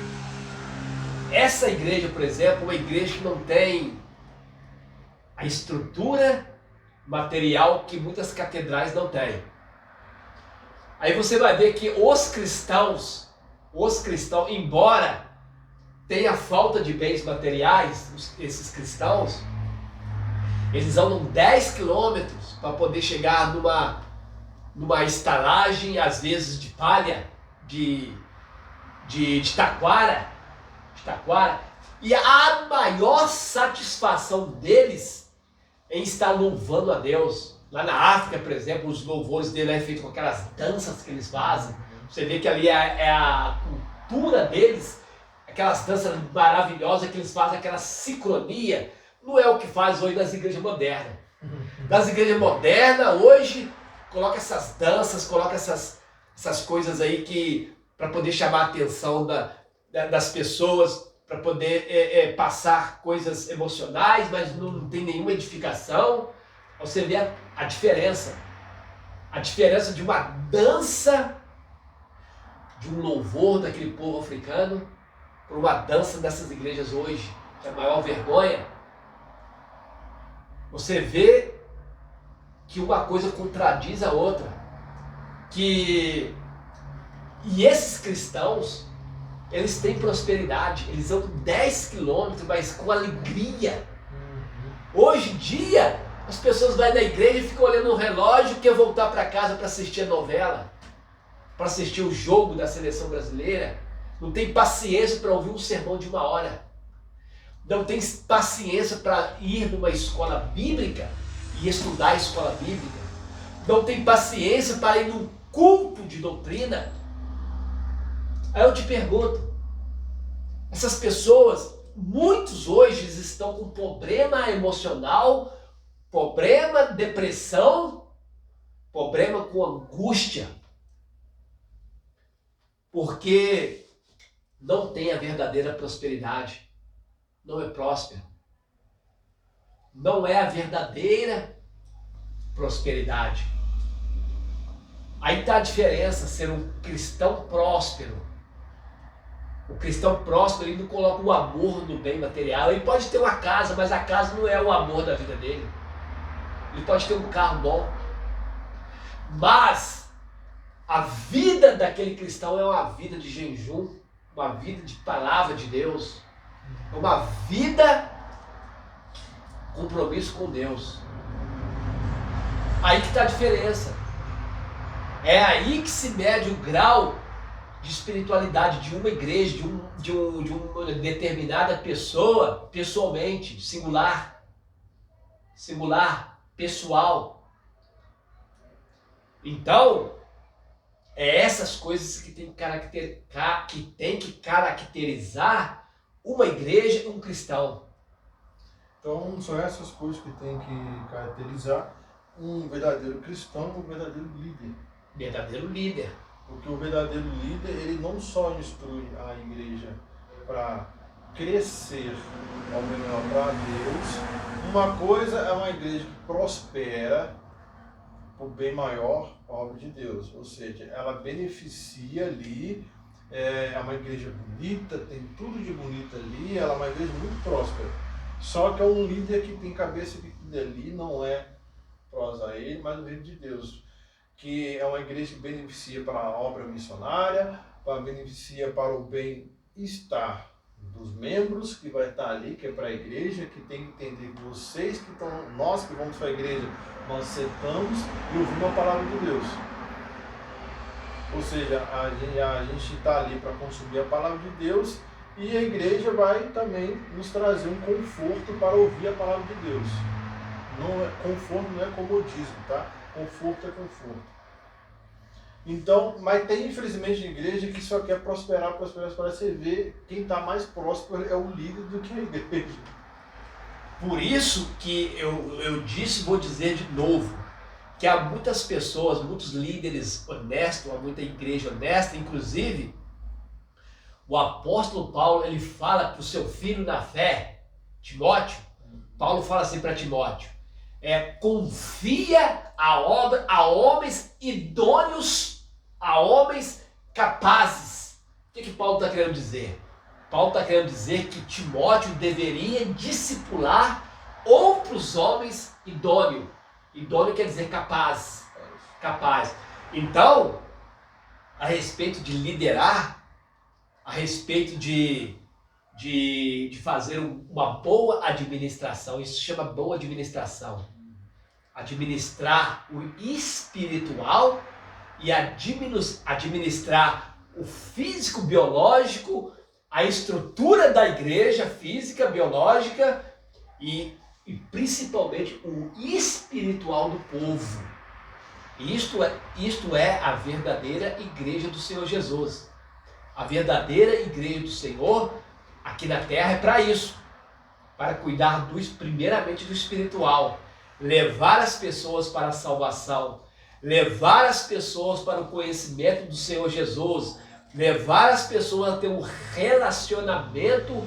Essa igreja, por exemplo, uma igreja que não tem a estrutura material que muitas catedrais não têm. Aí você vai ver que os cristãos, embora tenha falta de bens materiais, esses cristãos, eles andam 10 quilômetros para poder chegar numa estalagem, às vezes de palha, de taquara, e a maior satisfação deles em estar louvando a Deus. Lá na África, por exemplo, os louvores dele é feito com aquelas danças que eles fazem. Você vê que ali é a cultura deles, aquelas danças maravilhosas que eles fazem, aquela sincronia. Não é o que faz hoje nas igrejas modernas. Nas igrejas modernas, hoje, coloca essas danças, coloca essas coisas aí que para poder chamar a atenção das pessoas, para poder passar coisas emocionais, mas não tem nenhuma edificação. Você vê a diferença de uma dança, de um louvor daquele povo africano, para uma dança dessas igrejas hoje, que é a maior vergonha. Você vê que uma coisa contradiz a outra. E esses cristãos, eles têm prosperidade, eles andam 10 quilômetros, mas com alegria. Hoje em dia, as pessoas vão na igreja e ficam olhando o relógio, quer voltar para casa para assistir a novela, para assistir o jogo da seleção brasileira. Não tem paciência para ouvir um sermão de 1 hora. Não tem paciência para ir numa escola bíblica e estudar a escola bíblica. Não tem paciência para ir num culto de doutrina. Aí eu te pergunto, essas pessoas, muitos hoje estão com problema emocional, problema, depressão, problema com angústia, porque não tem a verdadeira prosperidade, não é próspero. Não é a verdadeira prosperidade. Aí está a diferença, ser um cristão próspero. O cristão próspero, ele não coloca o amor no bem material. Ele pode ter uma casa, mas a casa não é o amor da vida dele. Ele pode ter um carro bom, mas a vida daquele cristão é uma vida de jejum, uma vida de palavra de Deus, uma vida compromisso com Deus. Aí que está a diferença. É aí que se mede o grau de espiritualidade de uma igreja, de uma determinada pessoa, pessoalmente, singular, pessoal. Então, é essas coisas que tem que caracterizar uma igreja e um cristão. Então, são essas coisas que tem que caracterizar um verdadeiro cristão e um verdadeiro líder. Verdadeiro líder. Porque o verdadeiro líder, ele não só instrui a igreja para crescer, ao melhor para Deus. Uma coisa é uma igreja que prospera por bem maior obra de Deus. Ou seja, ela beneficia ali, é uma igreja bonita, tem tudo de bonito ali, ela é uma igreja muito próspera. Só que é um líder que tem cabeça que tudo ali não é prós a ele, mas o reino de Deus. Que é uma igreja que beneficia para a obra missionária, beneficia para o bem-estar dos membros que vai estar ali, que é para a igreja, que tem que entender que vocês que estão, nós que vamos para a igreja, nós sentamos e ouvimos a palavra de Deus. Ou seja, a gente está ali para consumir a palavra de Deus e a igreja vai também nos trazer um conforto para ouvir a palavra de Deus. Conforto não é comodismo, tá? Conforto é conforto. Então, mas tem infelizmente igreja que só quer prosperar. Você vê quem está mais próspero é o líder do que a igreja. Por isso que eu disse e vou dizer de novo, que há muitas pessoas, muitos líderes honestos, há muita igreja honesta, inclusive O apóstolo Paulo, ele fala para o seu filho na fé, Timóteo. Paulo fala assim para Timóteo: confia a obra a homens idôneos, a homens capazes. O que Paulo está querendo dizer? Paulo está querendo dizer que Timóteo deveria discipular outros homens idôneos. Idôneo quer dizer capaz. Capaz. Então, a respeito de liderar, a respeito de fazer uma boa administração, isso se chama boa administração. Administrar o espiritual e administrar o físico, biológico, a estrutura da igreja física, biológica e principalmente o espiritual do povo. Isto é a verdadeira igreja do Senhor Jesus. A verdadeira igreja do Senhor aqui na terra é para isso, para cuidar primeiramente do espiritual, levar as pessoas para a salvação, levar as pessoas para o conhecimento do Senhor Jesus, levar as pessoas a ter um relacionamento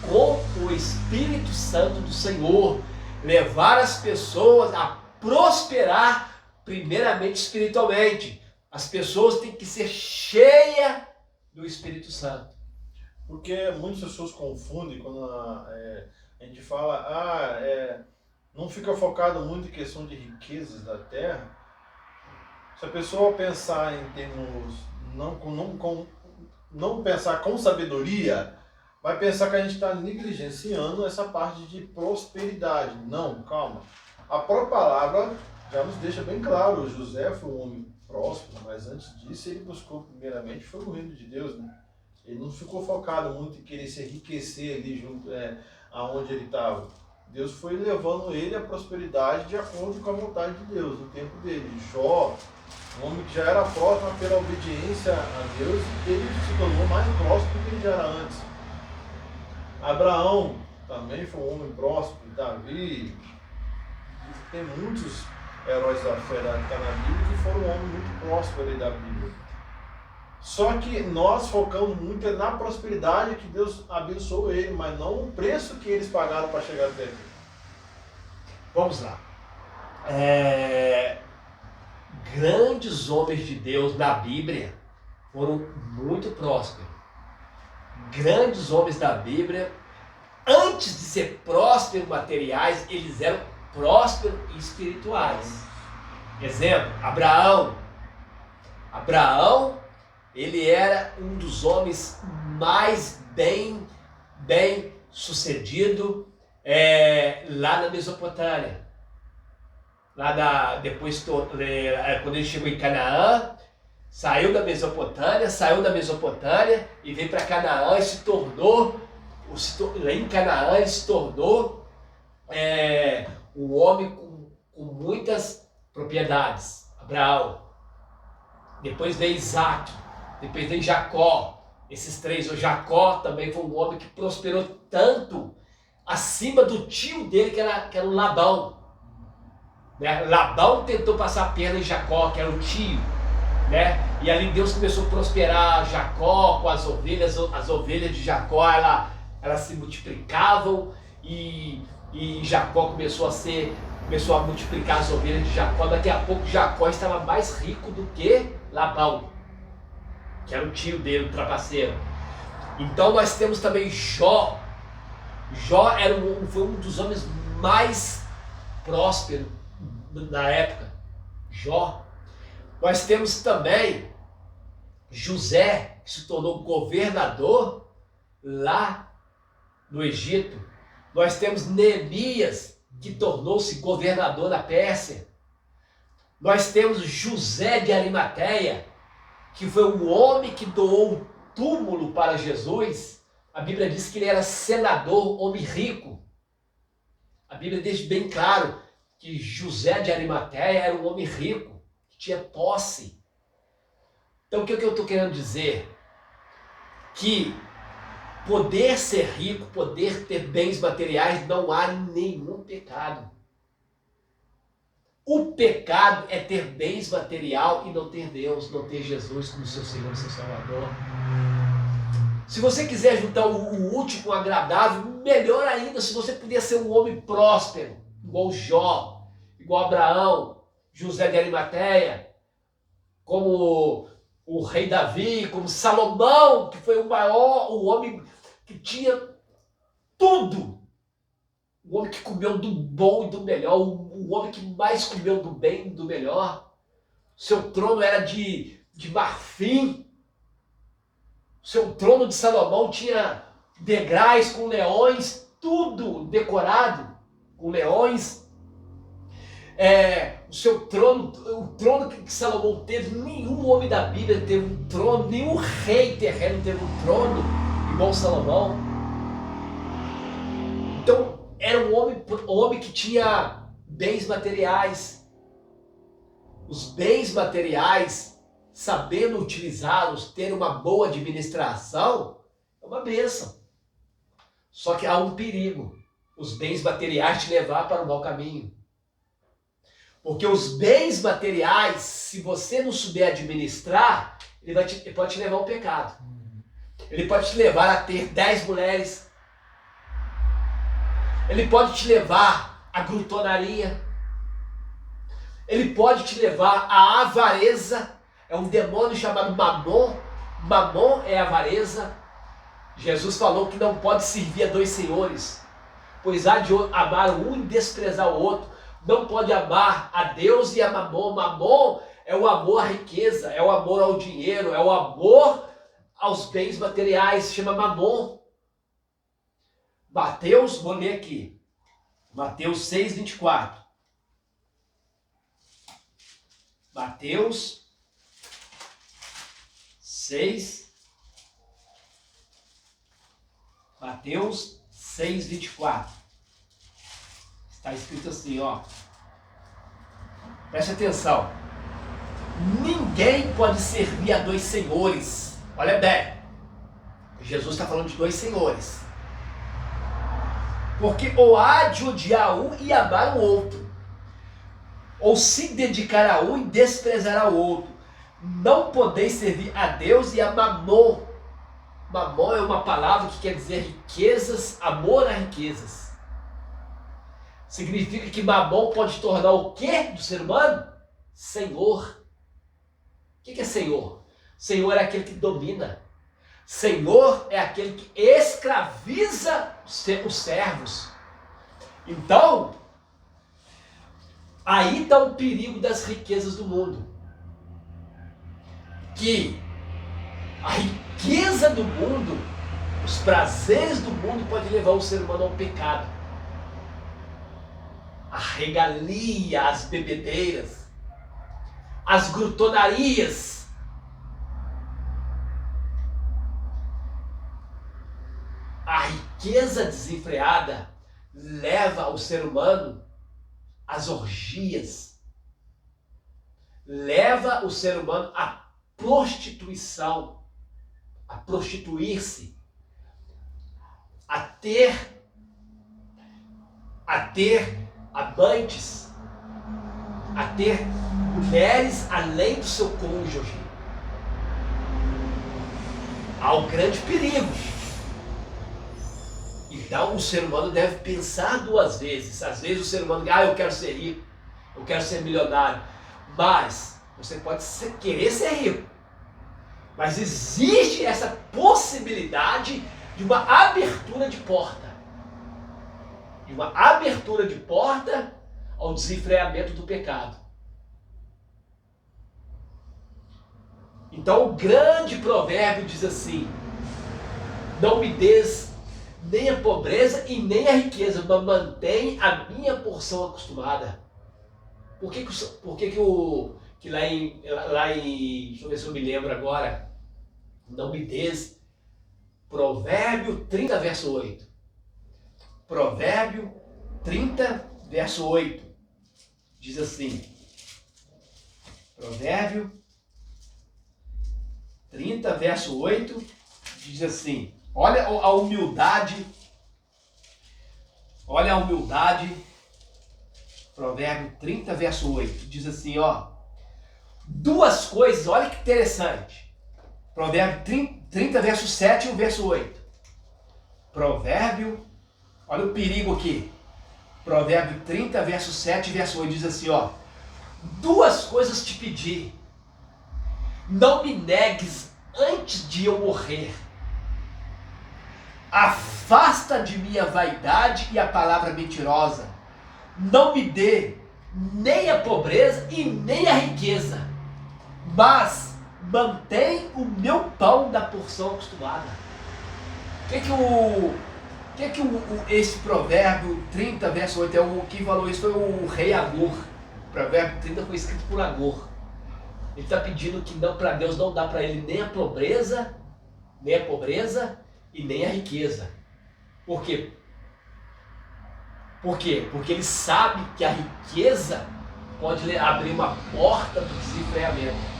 com o Espírito Santo do Senhor, levar as pessoas a prosperar primeiramente espiritualmente. As pessoas têm que ser cheias do Espírito Santo. Porque muitas pessoas confundem quando a gente fala, não fica focado muito em questão de riquezas da terra. Se a pessoa pensar em termos, não pensar com sabedoria, vai pensar que a gente está negligenciando essa parte de prosperidade. Não, calma. A própria palavra já nos deixa bem claro, José foi um homem próspero, mas antes disso ele buscou primeiramente foi o reino de Deus, né? Ele não ficou focado muito em querer se enriquecer ali junto aonde ele estava. Deus foi levando ele à prosperidade de acordo com a vontade de Deus, no tempo dele. Jó, um homem que já era próspero pela obediência a Deus, ele se tornou mais próspero do que ele já era antes. Abraão também foi um homem próspero, Davi, tem muitos heróis da fé que estão na Bíblia que foram homens muito prósperos ali da Bíblia. Só que nós focamos muito na prosperidade que Deus abençoou ele, mas não o preço que eles pagaram para chegar até aqui. Vamos lá. Grandes homens de Deus na Bíblia foram muito prósperos. Grandes homens da Bíblia, antes de ser prósperos materiais, eles eram prósperos espirituais. Exemplo, Abraão, ele era um dos homens mais bem sucedido lá na Mesopotâmia. Depois, quando ele chegou em Canaã, saiu da Mesopotâmia e veio para Canaã e se tornou, lá em Canaã ele se tornou um homem com muitas propriedades, Abraão. Depois veio Isaac, depois veio Jacó. Esses três, o Jacó também foi um homem que prosperou tanto acima do tio dele, que era o Labão. Né? Labão tentou passar a perna em Jacó, que era o tio. Né? E ali Deus começou a prosperar Jacó com as ovelhas de Jacó, elas se multiplicavam e Jacó começou a multiplicar as ovelhas de Jacó. Daqui a pouco Jacó estava mais rico do que Labão, que era o tio dele, o trapaceiro. Então nós temos também Jó. Jó foi um dos homens mais prósperos na época. Jó. Nós temos também José, que se tornou governador lá no Egito. Nós temos Neemias, que tornou-se governador da Pérsia. Nós temos José de Arimateia, que foi um homem que doou um túmulo para Jesus. A Bíblia diz que ele era senador, homem rico. A Bíblia deixa bem claro que José de Arimateia era um homem rico, que tinha posse. Então o que eu estou querendo dizer? Que poder ser rico, poder ter bens materiais, não há nenhum pecado. O pecado é ter bens material e não ter Deus, não ter Jesus como seu Senhor e seu Salvador. Se você quiser juntar o útil com o agradável, melhor ainda se você puder ser um homem próspero, igual Jó, igual Abraão, José de Arimateia, como o rei Davi, como Salomão, que foi o homem que tinha tudo. O homem que comeu do bom e do melhor, o homem que mais comeu do bem e do melhor. Seu trono era de marfim. Seu trono de Salomão tinha degraus com leões, tudo decorado com leões. O trono que Salomão teve, nenhum homem da Bíblia teve um trono, nenhum rei terreno teve um trono igual Salomão. Então, era um homem que tinha bens materiais. Os bens materiais, sabendo utilizá-los, ter uma boa administração, é uma bênção. Só que há um perigo: os bens materiais te levar para o mau caminho. Porque os bens materiais, se você não souber administrar, ele pode te levar ao pecado. Ele pode te levar a ter 10 mulheres. Ele pode te levar à glutonaria. Ele pode te levar à avareza. É um demônio chamado Mamon. Mamon é avareza. Jesus falou que não pode servir a 2 senhores, pois há de amar um e desprezar o outro. Não pode amar a Deus e a Mamon. Mamon é o amor à riqueza, é o amor ao dinheiro, é o amor aos bens materiais, se chama Mamon. Mateus, vou ler aqui, Mateus 6:24. Mateus 6:24. Está escrito assim, ó. Preste atenção. Ninguém pode servir a 2 senhores. Olha bem. Jesus está falando de 2 senhores. Porque ou há de odiar um e amar o outro, ou se dedicar a um e desprezar ao outro. Não podeis servir a Deus e a Mamon. Mamon é uma palavra que quer dizer riquezas, amor a riquezas. Significa que Mamon pode tornar o quê do ser humano? Senhor. O que é Senhor? Senhor é aquele que domina. Senhor é aquele que escraviza os servos. Então, aí está o perigo das riquezas do mundo. Que a riqueza do mundo, os prazeres do mundo podem levar o ser humano ao pecado. A regalia, as bebedeiras, as glutonarias. A riqueza desenfreada leva o ser humano às orgias, leva o ser humano à prostituição, a prostituir-se, a ter amantes, a ter mulheres além do seu cônjuge. Há um grande perigo. Então o ser humano deve pensar 2 vezes. Às vezes o ser humano diz, eu quero ser rico, eu quero ser milionário. Mas você pode querer ser rico. Mas existe essa possibilidade de uma abertura de porta. De uma abertura de porta ao desenfreamento do pecado. Então o grande provérbio diz assim: não me des nem a pobreza e nem a riqueza, mas mantém a minha porção acostumada. Por que lá em, deixa eu ver se eu me lembro agora, não me des, Provérbio 30, verso 8. Provérbio 30, verso 8. Diz assim, Provérbio 30, verso 8, diz assim, olha a humildade, Provérbio 30, verso 8, diz assim, ó, 2 coisas, olha que interessante, Provérbio 30, verso 7 e o verso 8. Provérbio, olha o perigo aqui. Provérbio 30, verso 7 e verso 8 diz assim, ó. Duas coisas te pedi. Não me negues antes de eu morrer. Afasta de mim a vaidade e a palavra mentirosa. Não me dê nem a pobreza e nem a riqueza, mas mantém o meu pão da porção acostumada. Esse provérbio 30, verso 8, quem falou isso foi o rei Agur. O provérbio 30 foi escrito por Agur. Ele está pedindo que não, para Deus não dá para ele nem a pobreza e nem a riqueza. Por quê? Por quê? Porque ele sabe que a riqueza pode abrir uma porta do desenfreamento.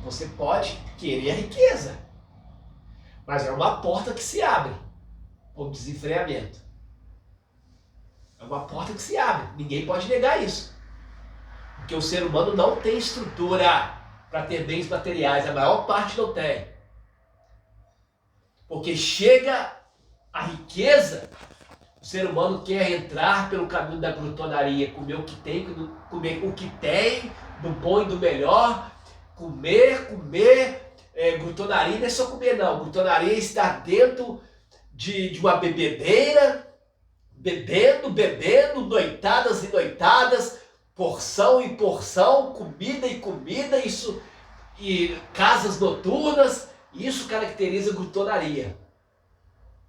Você pode querer a riqueza, mas é uma porta que se abre por desenfreamento. É uma porta que se abre. Ninguém pode negar isso. Porque o ser humano não tem estrutura para ter bens materiais. A maior parte não tem. Porque chega a riqueza, o ser humano quer entrar pelo caminho da glutonaria, comer o que tem, do bom e do melhor, comer. Glutonaria não é só comer, não. Glutonaria é estar dentro de uma bebedeira, bebendo, noitadas e noitadas, porção e porção, comida e comida, isso, e casas noturnas, isso caracteriza glutonaria.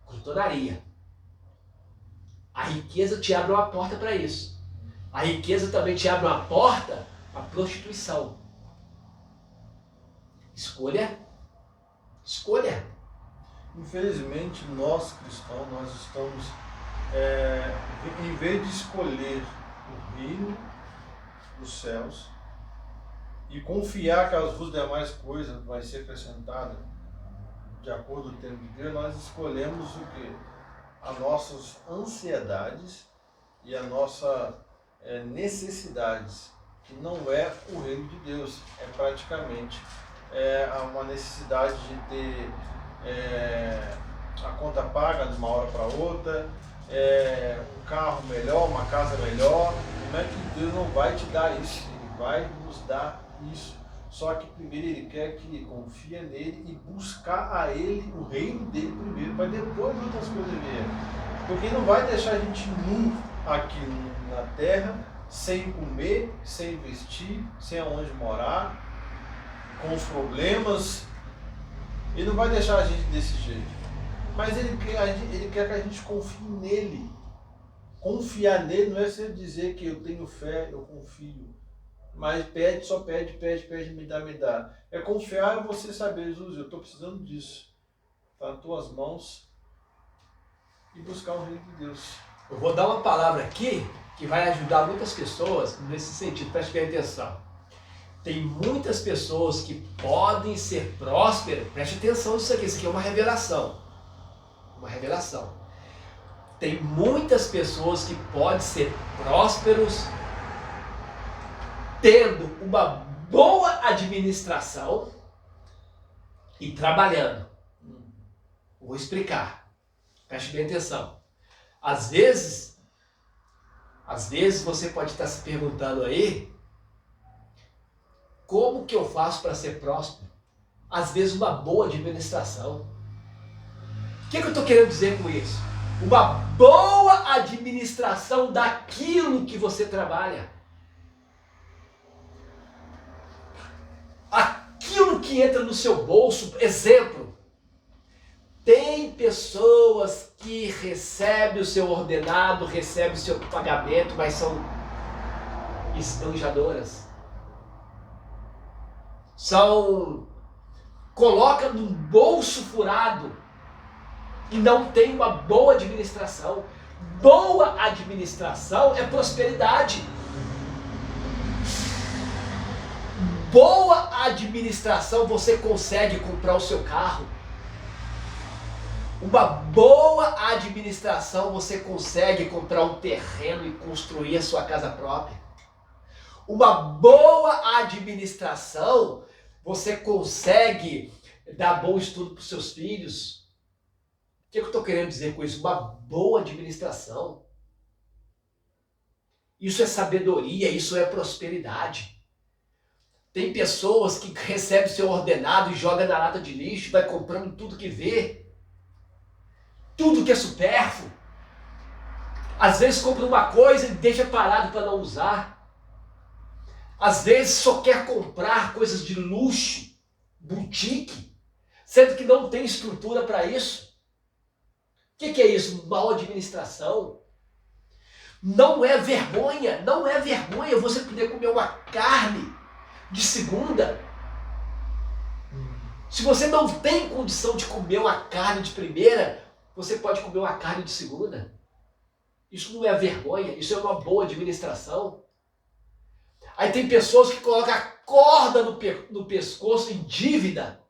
Glutonaria. A riqueza te abre uma porta para isso. A riqueza também te abre uma porta à prostituição. Escolha. Infelizmente, nós cristãos, nós estamos, em vez de escolher o reino dos céus e confiar que as demais coisas vai ser acrescentada de acordo com o tempo de Deus, nós escolhemos o quê? As nossas ansiedades e as nossas necessidades, que não é o reino de Deus, é praticamente uma necessidade de ter a conta paga de uma hora para outra, um carro melhor, uma casa melhor. Como é que Deus não vai te dar isso? Ele vai nos dar isso. Só que primeiro Ele quer que confia nele e buscar a Ele, o reino dele primeiro, para depois outras coisas virem. Porque Ele não vai deixar a gente nu aqui na terra, sem comer, sem vestir, sem aonde morar, com os problemas. Ele não vai deixar a gente desse jeito. Mas Ele quer que a gente confie nele. Confiar nele não é você dizer que eu tenho fé, eu confio. Mas só pede, me dá. É confiar em você saber, Jesus, eu estou precisando disso. Está nas tuas mãos. E buscar o reino de Deus. Eu vou dar uma palavra aqui que vai ajudar muitas pessoas nesse sentido. Preste bem atenção. Tem muitas pessoas que podem ser prósperas. Preste atenção nisso aqui. Isso aqui é uma revelação. Uma revelação. Tem muitas pessoas que podem ser prósperos tendo uma boa administração e trabalhando. Vou explicar. Preste bem atenção. Às vezes você pode estar se perguntando aí, como que eu faço para ser próspero? Às vezes uma boa administração. O que eu estou querendo dizer com isso? Uma boa administração daquilo que você trabalha. Aquilo que entra no seu bolso, exemplo, tem pessoas que recebem o seu ordenado, recebem o seu pagamento, mas são esbanjadoras. Coloca num bolso furado e não tem uma boa administração. Boa administração é prosperidade. Boa administração, você consegue comprar o seu carro. Uma boa administração, você consegue comprar um terreno e construir a sua casa própria. Uma boa administração, você consegue dar bom estudo para os seus filhos. O que eu estou querendo dizer com isso? Uma boa administração. Isso é sabedoria, isso é prosperidade. Tem pessoas que recebem seu ordenado e joga na lata de lixo, vai comprando tudo que vê, tudo que é supérfluo. Às vezes compra uma coisa e deixa parado para não usar. Às vezes só quer comprar coisas de luxo, boutique, sendo que não tem estrutura para isso. O que é isso? Mal administração. Não é vergonha você poder comer uma carne de segunda. Se você não tem condição de comer uma carne de primeira, você pode comer uma carne de segunda. Isso não é vergonha, isso é uma boa administração. Aí tem pessoas que colocam a corda no pescoço em dívida,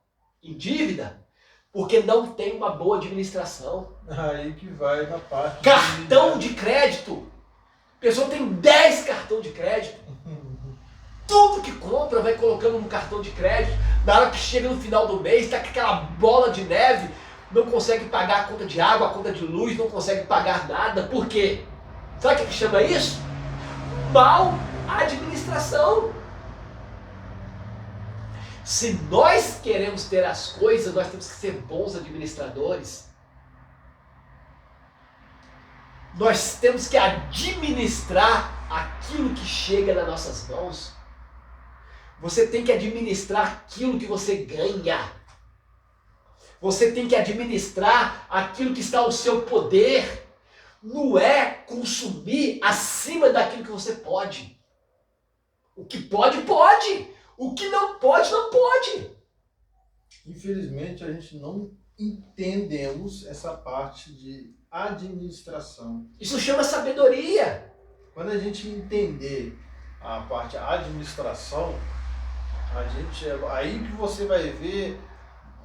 porque não tem uma boa administração. Aí que vai na parte... Cartão de crédito. A pessoa tem 10 cartões de crédito. Tudo que compra vai colocando no cartão de crédito. Na hora que chega no final do mês, tá com aquela bola de neve, não consegue pagar a conta de água, a conta de luz, não consegue pagar nada. Por quê? Sabe o que chama isso? Mal administração. Se nós queremos ter as coisas, nós temos que ser bons administradores. Nós temos que administrar aquilo que chega nas nossas mãos. Você tem que administrar aquilo que você ganha. Você tem que administrar aquilo que está ao seu poder. Não é consumir acima daquilo que você pode. O que pode, pode. O que não pode, não pode. Infelizmente, a gente não entendemos essa parte de administração. Isso chama sabedoria. Quando a gente entender a parte administração, aí que você vai ver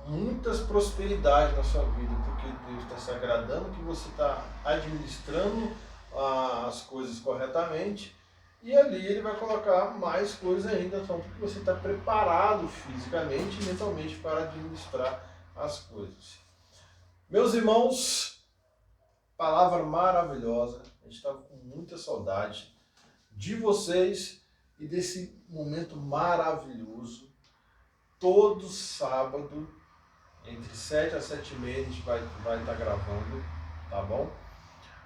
muitas prosperidades na sua vida, porque Deus está se agradando que você está administrando as coisas corretamente, e ali Ele vai colocar mais coisas ainda, então, porque você está preparado fisicamente e mentalmente para administrar as coisas. Meus irmãos, palavra maravilhosa, a gente estava com muita saudade de vocês e desse momento maravilhoso. Todo sábado, entre 7 a 7h30, a gente vai estar gravando, tá bom?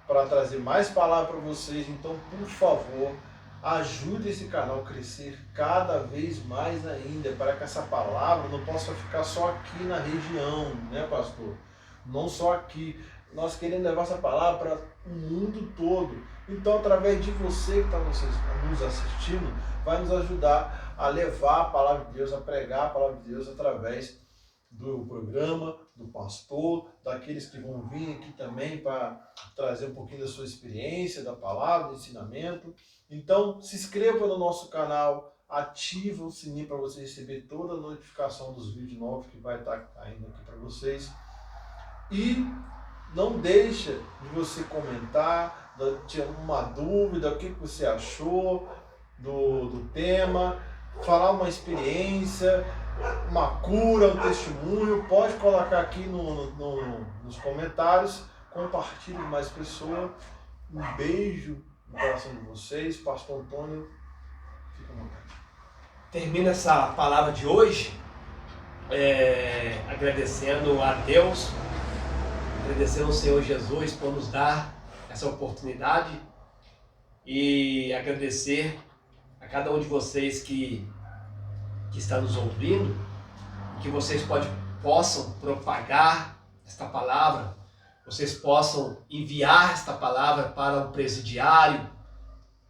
Para trazer mais palavra para vocês. Então, por favor, ajude esse canal a crescer cada vez mais ainda, para que essa palavra não possa ficar só aqui na região, né, pastor? Não só aqui. Nós queremos levar essa palavra para o mundo todo. Então, através de você que está nos assistindo, vai nos ajudar a levar a palavra de Deus, a pregar a palavra de Deus através do programa, do pastor, daqueles que vão vir aqui também para trazer um pouquinho da sua experiência, da palavra, do ensinamento. Então, se inscreva no nosso canal, ativa o sininho para você receber toda a notificação dos vídeos novos que vai estar caindo aqui para vocês. E não deixa de você comentar, de uma dúvida, o que você achou do tema, falar uma experiência, uma cura, um testemunho, pode colocar aqui nos comentários, compartilhe com mais pessoas. Um beijo no coração de vocês. Pastor Antônio, fica à vontade. Termina essa palavra de hoje agradecendo a Deus, agradecendo ao Senhor Jesus por nos dar essa oportunidade e agradecer a cada um de vocês que está nos ouvindo, que vocês possam propagar esta palavra, vocês possam enviar esta palavra para um presidiário,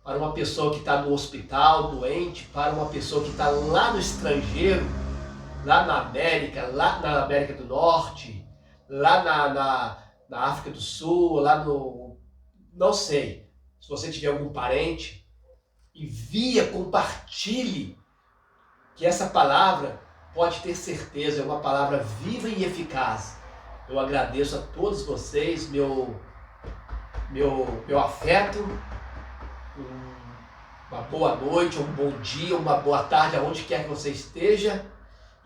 para uma pessoa que está no hospital, doente, para uma pessoa que está lá no estrangeiro, lá na América do Norte, lá na África do Sul, lá no... não sei. Se você tiver algum parente, envia, compartilhe, que essa palavra, pode ter certeza, é uma palavra viva e eficaz. Eu agradeço a todos vocês, meu afeto, uma boa noite, um bom dia, uma boa tarde, aonde quer que você esteja.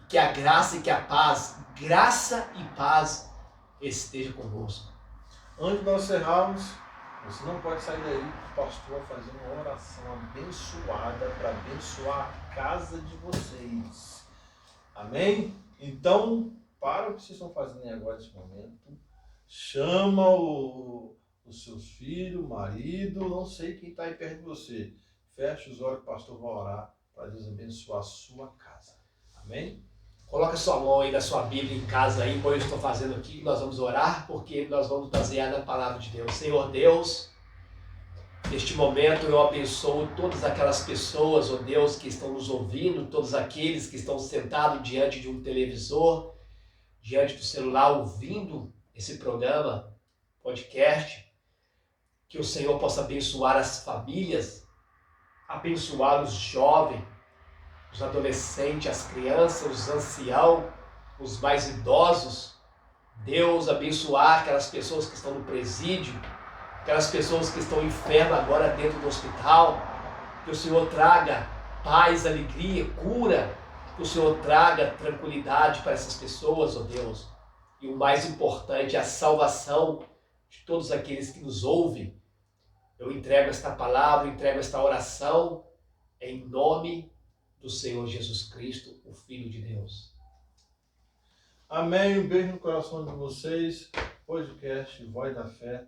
que a graça e que a paz, graça e paz esteja convosco. Antes de nós encerrarmos, você não pode sair daí, o pastor vai fazer uma oração abençoada para abençoar a casa de vocês. Amém? Então, para o que vocês estão fazendo agora nesse momento, chama os seus filhos, marido, não sei quem está aí perto de você. Feche os olhos, o pastor vai orar para Deus abençoar a sua casa. Amém? Coloca sua mão aí da sua Bíblia em casa aí, como eu estou fazendo aqui, nós vamos orar, porque nós vamos basear na palavra de Deus. Senhor Deus, neste momento eu abençoo todas aquelas pessoas, ó Deus, que estão nos ouvindo, todos aqueles que estão sentados diante de um televisor, diante do celular, ouvindo esse programa, podcast, que o Senhor possa abençoar as famílias, abençoar os jovens, os adolescentes, as crianças, os anciãos, os mais idosos. Deus, abençoar aquelas pessoas que estão no presídio, aquelas pessoas que estão enfermas agora dentro do hospital. Que o Senhor traga paz, alegria, cura. Que o Senhor traga tranquilidade para essas pessoas, ó Deus. E o mais importante é a salvação de todos aqueles que nos ouvem. Eu entrego esta palavra, entrego esta oração em nome do Senhor Jesus Cristo, o Filho de Deus. Amém. Um beijo no coração de vocês. Podcast Voz da Fé.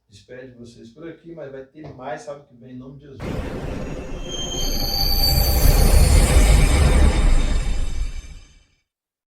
Despede vocês por aqui, mas vai ter mais sábado que vem, em nome de Jesus.